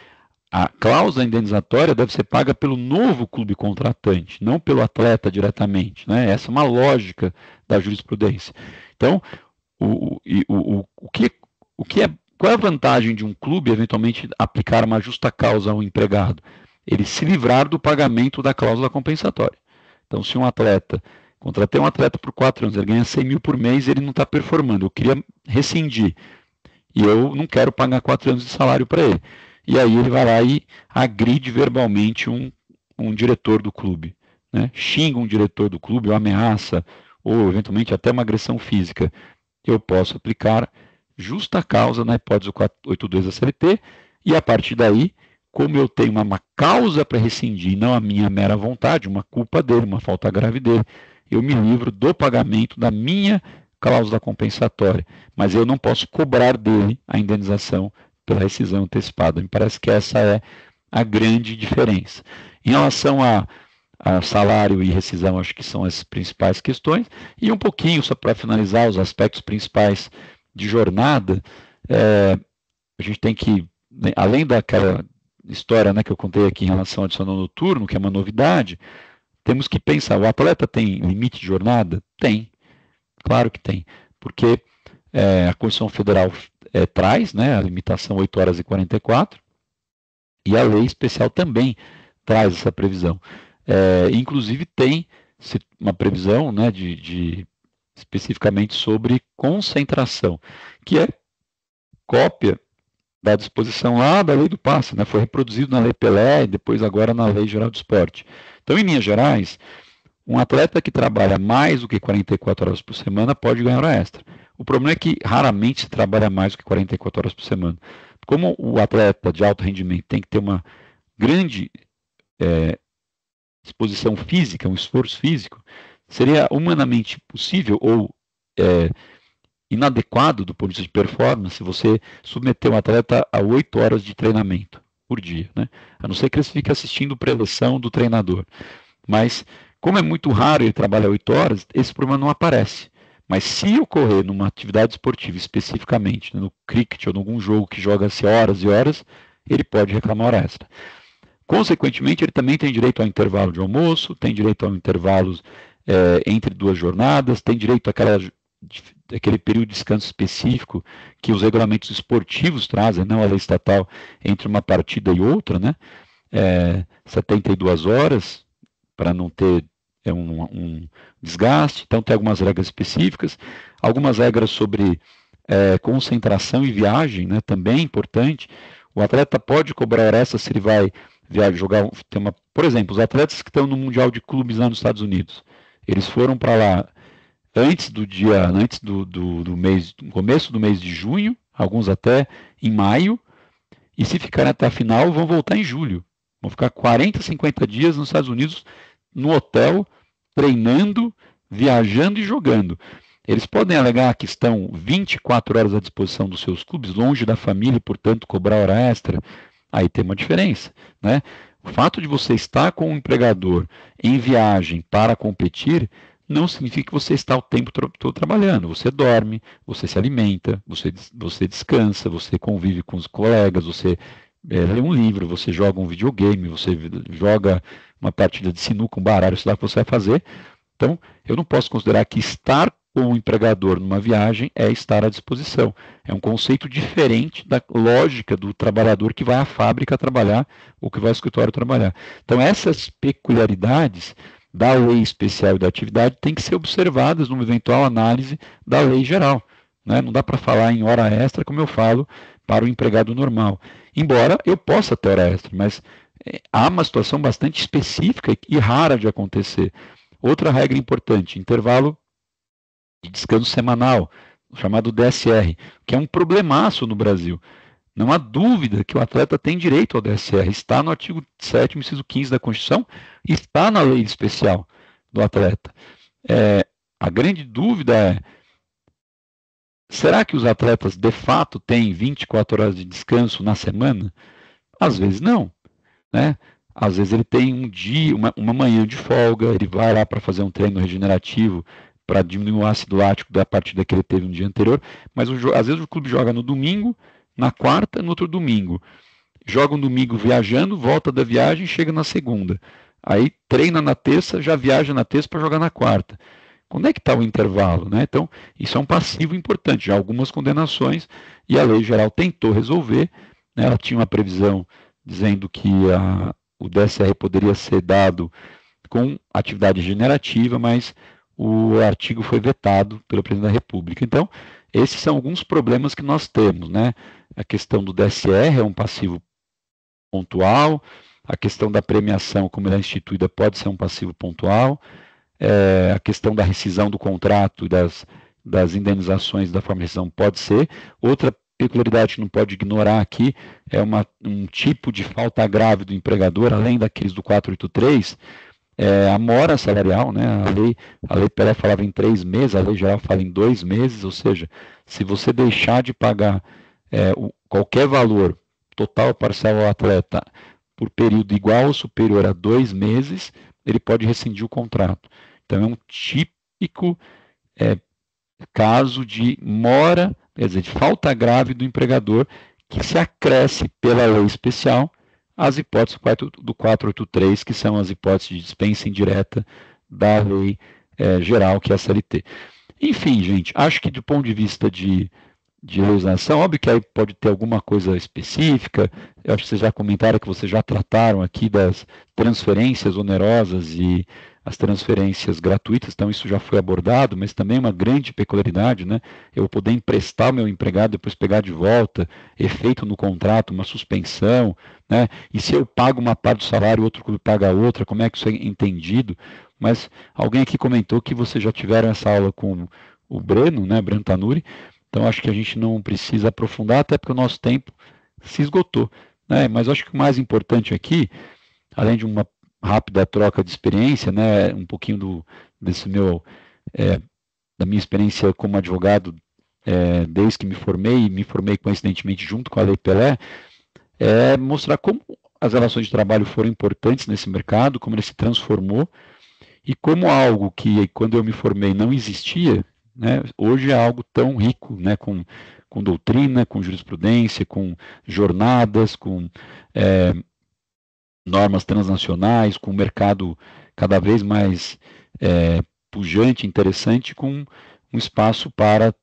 a cláusula indenizatória deve ser paga pelo novo clube contratante, não pelo atleta diretamente, né? Essa é uma lógica da jurisprudência. Então, qual é a vantagem de um clube eventualmente aplicar uma justa causa ao empregado? Ele se livrar do pagamento da cláusula compensatória. Então, se um atleta, contratei um atleta por 4 anos, ele ganha 100 mil por mês e ele não está performando, eu queria rescindir, e eu não quero pagar 4 anos de salário para ele. E aí ele vai lá e agride verbalmente um diretor do clube, né? Xinga um diretor do clube, ou ameaça, ou eventualmente até uma agressão física. Eu posso aplicar justa causa na hipótese 482 da CLT, e a partir daí, como eu tenho uma causa para rescindir, não a minha mera vontade, uma culpa dele, uma falta grave dele, eu me livro do pagamento da minha cláusula compensatória, mas eu não posso cobrar dele a indenização pela rescisão antecipada. Me parece que essa é a grande diferença. Em relação a salário e rescisão, acho que são as principais questões, e um pouquinho, só para finalizar, os aspectos principais de jornada, a gente tem que, além daquela história, né, que eu contei aqui em relação ao adicional noturno, que é uma novidade, temos que pensar, o atleta tem limite de jornada? Tem, claro que tem, porque a Constituição Federal traz, né, a limitação 8 horas e 44, e a lei especial também traz essa previsão. Inclusive tem uma previsão, né, especificamente sobre concentração, que é cópia da disposição lá da lei do passe, né, foi reproduzido na lei Pelé e depois agora na lei geral do esporte. Então, em linhas gerais, um atleta que trabalha mais do que 44 horas por semana pode ganhar hora extra. O problema é que raramente se trabalha mais do que 44 horas por semana. Como o atleta de alto rendimento tem que ter uma grande disposição física, um esforço físico, seria humanamente possível ou inadequado do ponto de vista de performance você submeter um atleta a 8 horas de treinamento por dia, né? A não ser que ele fique assistindo preleção do treinador. Mas, como é muito raro ele trabalhar 8 horas, esse problema não aparece. Mas se ocorrer numa atividade esportiva especificamente, no cricket ou em algum jogo que joga-se horas e horas, ele pode reclamar hora extra. Consequentemente, ele também tem direito ao intervalo de almoço, tem direito ao intervalo entre 2 jornadas, tem direito àquele período de descanso específico que os regulamentos esportivos trazem, não a lei estatal, entre uma partida e outra, né? 72 horas, para não ter um desgaste. Então tem algumas regras específicas, algumas regras sobre concentração e viagem, né, também é importante. O atleta pode cobrar hora extra se ele vai jogar, por exemplo, os atletas que estão no Mundial de Clubes lá nos Estados Unidos, eles foram para lá antes do mês, no começo do mês de junho, alguns até em maio, e se ficarem até a final, vão voltar em julho. Vão ficar 40, 50 dias nos Estados Unidos, no hotel, treinando, viajando e jogando. Eles podem alegar que estão 24 horas à disposição dos seus clubes, longe da família, e, portanto, cobrar hora extra. Aí tem uma diferença, né? O fato de você estar com um empregador em viagem para competir não significa que você está o tempo todo trabalhando. Você dorme, você se alimenta, você descansa, você convive com os colegas, você lê um livro, você joga um videogame, você joga uma partida de sinuca, um baralho, sei lá o que você vai fazer. Então, eu não posso considerar que estar com o empregador numa viagem é estar à disposição. É um conceito diferente da lógica do trabalhador que vai à fábrica trabalhar ou que vai ao escritório trabalhar. Então, essas peculiaridades da lei especial e da atividade têm que ser observadas numa eventual análise da lei geral, né? Não dá para falar em hora extra como eu falo para o empregado normal. Embora eu possa ter hora extra, mas há uma situação bastante específica e rara de acontecer. Outra regra importante, intervalo de descanso semanal, chamado DSR, que é um problemaço no Brasil. Não há dúvida que o atleta tem direito ao DSR, está no artigo 7º, inciso 15 da Constituição, está na lei especial do atleta. A grande dúvida é, será que os atletas de fato têm 24 horas de descanso na semana? Às vezes não, né? Às vezes ele tem um dia, uma manhã de folga, ele vai lá para fazer um treino regenerativo para diminuir o ácido lático da partida que ele teve no dia anterior, mas às vezes o clube joga no domingo, na quarta, no outro domingo. Joga um domingo viajando, volta da viagem, chega na segunda. Aí treina na terça, já viaja na terça para jogar na quarta. Quando é que está o intervalo, né? Então, isso é um passivo importante, já algumas condenações, e a lei geral tentou resolver, né? Ela tinha uma previsão dizendo que o DSR poderia ser dado com atividade generativa, mas o artigo foi vetado pelo presidente da República. Então, esses são alguns problemas que nós temos, né? A questão do DSR é um passivo pontual, a questão da premiação, como ela é instituída, pode ser um passivo pontual, a questão da rescisão do contrato e das indenizações da forma de rescisão pode ser. Outra peculiaridade que não pode ignorar aqui é um tipo de falta grave do empregador, além daqueles do 483, a mora salarial, né? A lei Pelé falava em 3 meses, a lei geral fala em 2 meses, ou seja, se você deixar de pagar qualquer valor total ou parcial ao atleta por período igual ou superior a 2 meses, ele pode rescindir o contrato. Então é um típico caso de mora, quer dizer, de falta grave do empregador, que se acresce pela lei especial as hipóteses do 483, que são as hipóteses de dispensa indireta da lei geral, que é a CLT. Enfim, gente, acho que do ponto de vista de legislação, óbvio que aí pode ter alguma coisa específica, eu acho que vocês já comentaram que vocês já trataram aqui das transferências onerosas e as transferências gratuitas, então isso já foi abordado, mas também uma grande peculiaridade, né? Eu poder emprestar o meu empregado, depois pegar de volta, efeito no contrato, uma suspensão, né? E se eu pago uma parte do salário, o outro clube paga a outra, como é que isso é entendido? Mas alguém aqui comentou que vocês já tiveram essa aula com o Breno, né? Breno Tanuri, então acho que a gente não precisa aprofundar, até porque o nosso tempo se esgotou, né? Mas acho que o mais importante aqui, além de uma rápida troca de experiência, né, um pouquinho da minha experiência como advogado desde que me formei coincidentemente junto com a Lei Pelé, mostrar como as relações de trabalho foram importantes nesse mercado, como ele se transformou e como algo que quando eu me formei não existia, né, hoje é algo tão rico, né, com doutrina, com jurisprudência, com jornadas, com normas transnacionais, com um mercado cada vez mais pujante, interessante, com um espaço para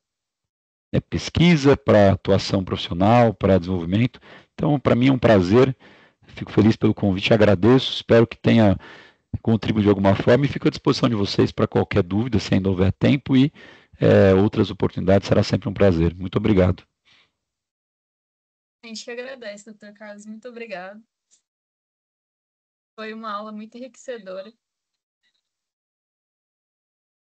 pesquisa, para atuação profissional, para desenvolvimento. Então, para mim é um prazer, fico feliz pelo convite, agradeço, espero que tenha contribuído de alguma forma e fico à disposição de vocês para qualquer dúvida, se ainda houver tempo, e outras oportunidades, será sempre um prazer. Muito obrigado. A gente que agradece, doutor Carlos, muito obrigado. Foi uma aula muito enriquecedora.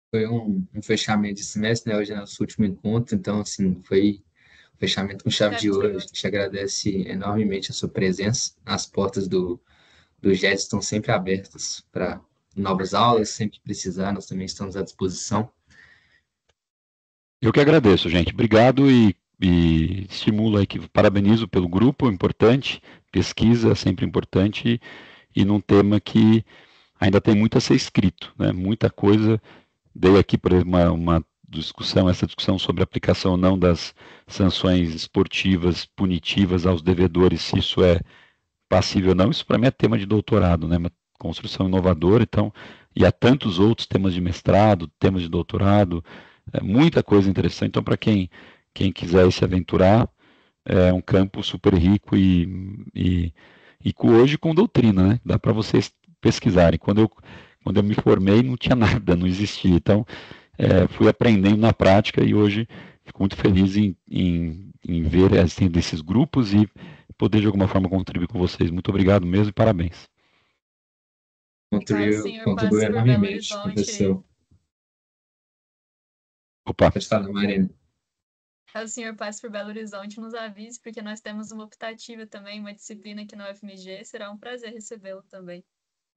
Foi um fechamento de semestre, né? Hoje é nosso último encontro, então, assim, foi um fechamento com chave de ouro. A gente agradece enormemente a sua presença. As portas do GED estão sempre abertas para novas aulas, sempre que precisar, nós também estamos à disposição. Eu que agradeço, gente. Obrigado e estimulo aí, que parabenizo pelo grupo, importante, pesquisa sempre importante, e num tema que ainda tem muito a ser escrito, né? Muita coisa. Dei aqui, por exemplo, essa discussão sobre a aplicação ou não das sanções esportivas punitivas aos devedores, se isso é passível ou não. Isso para mim é tema de doutorado, né? Uma construção inovadora, então, e há tantos outros temas de mestrado, temas de doutorado, muita coisa interessante. Então, para quem quiser se aventurar, é um campo super rico e hoje com doutrina, né? Dá para vocês pesquisarem. Quando eu me formei, não tinha nada, não existia. Então, fui aprendendo na prática e hoje fico muito feliz em ver assim, desses grupos e poder, de alguma forma, contribuir com vocês. Muito obrigado mesmo e parabéns. Contribuiu enormemente, professor. Opa. Pode falar, Marina. Caso o senhor passe por Belo Horizonte, nos avise, porque nós temos uma optativa também, uma disciplina aqui na UFMG. Será um prazer recebê-lo também.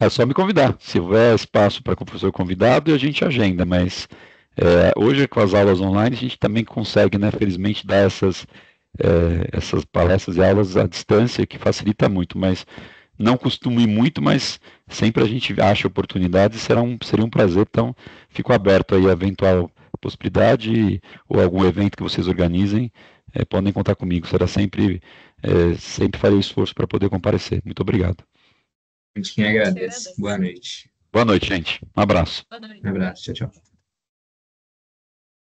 É só me convidar. Se houver espaço para o professor convidado, a gente agenda, mas hoje com as aulas online a gente também consegue, né, felizmente, dar essas palestras e aulas à distância, que facilita muito, mas não costumo ir muito, mas sempre a gente acha oportunidades e seria um prazer. Então, fico aberto aí a eventual possibilidade ou algum evento que vocês organizem. Podem contar comigo. Sempre farei esforço para poder comparecer. Muito obrigado. A gente quem agradece. Boa noite. Boa noite, gente. Um abraço. Boa noite. Um abraço. Tchau, tchau.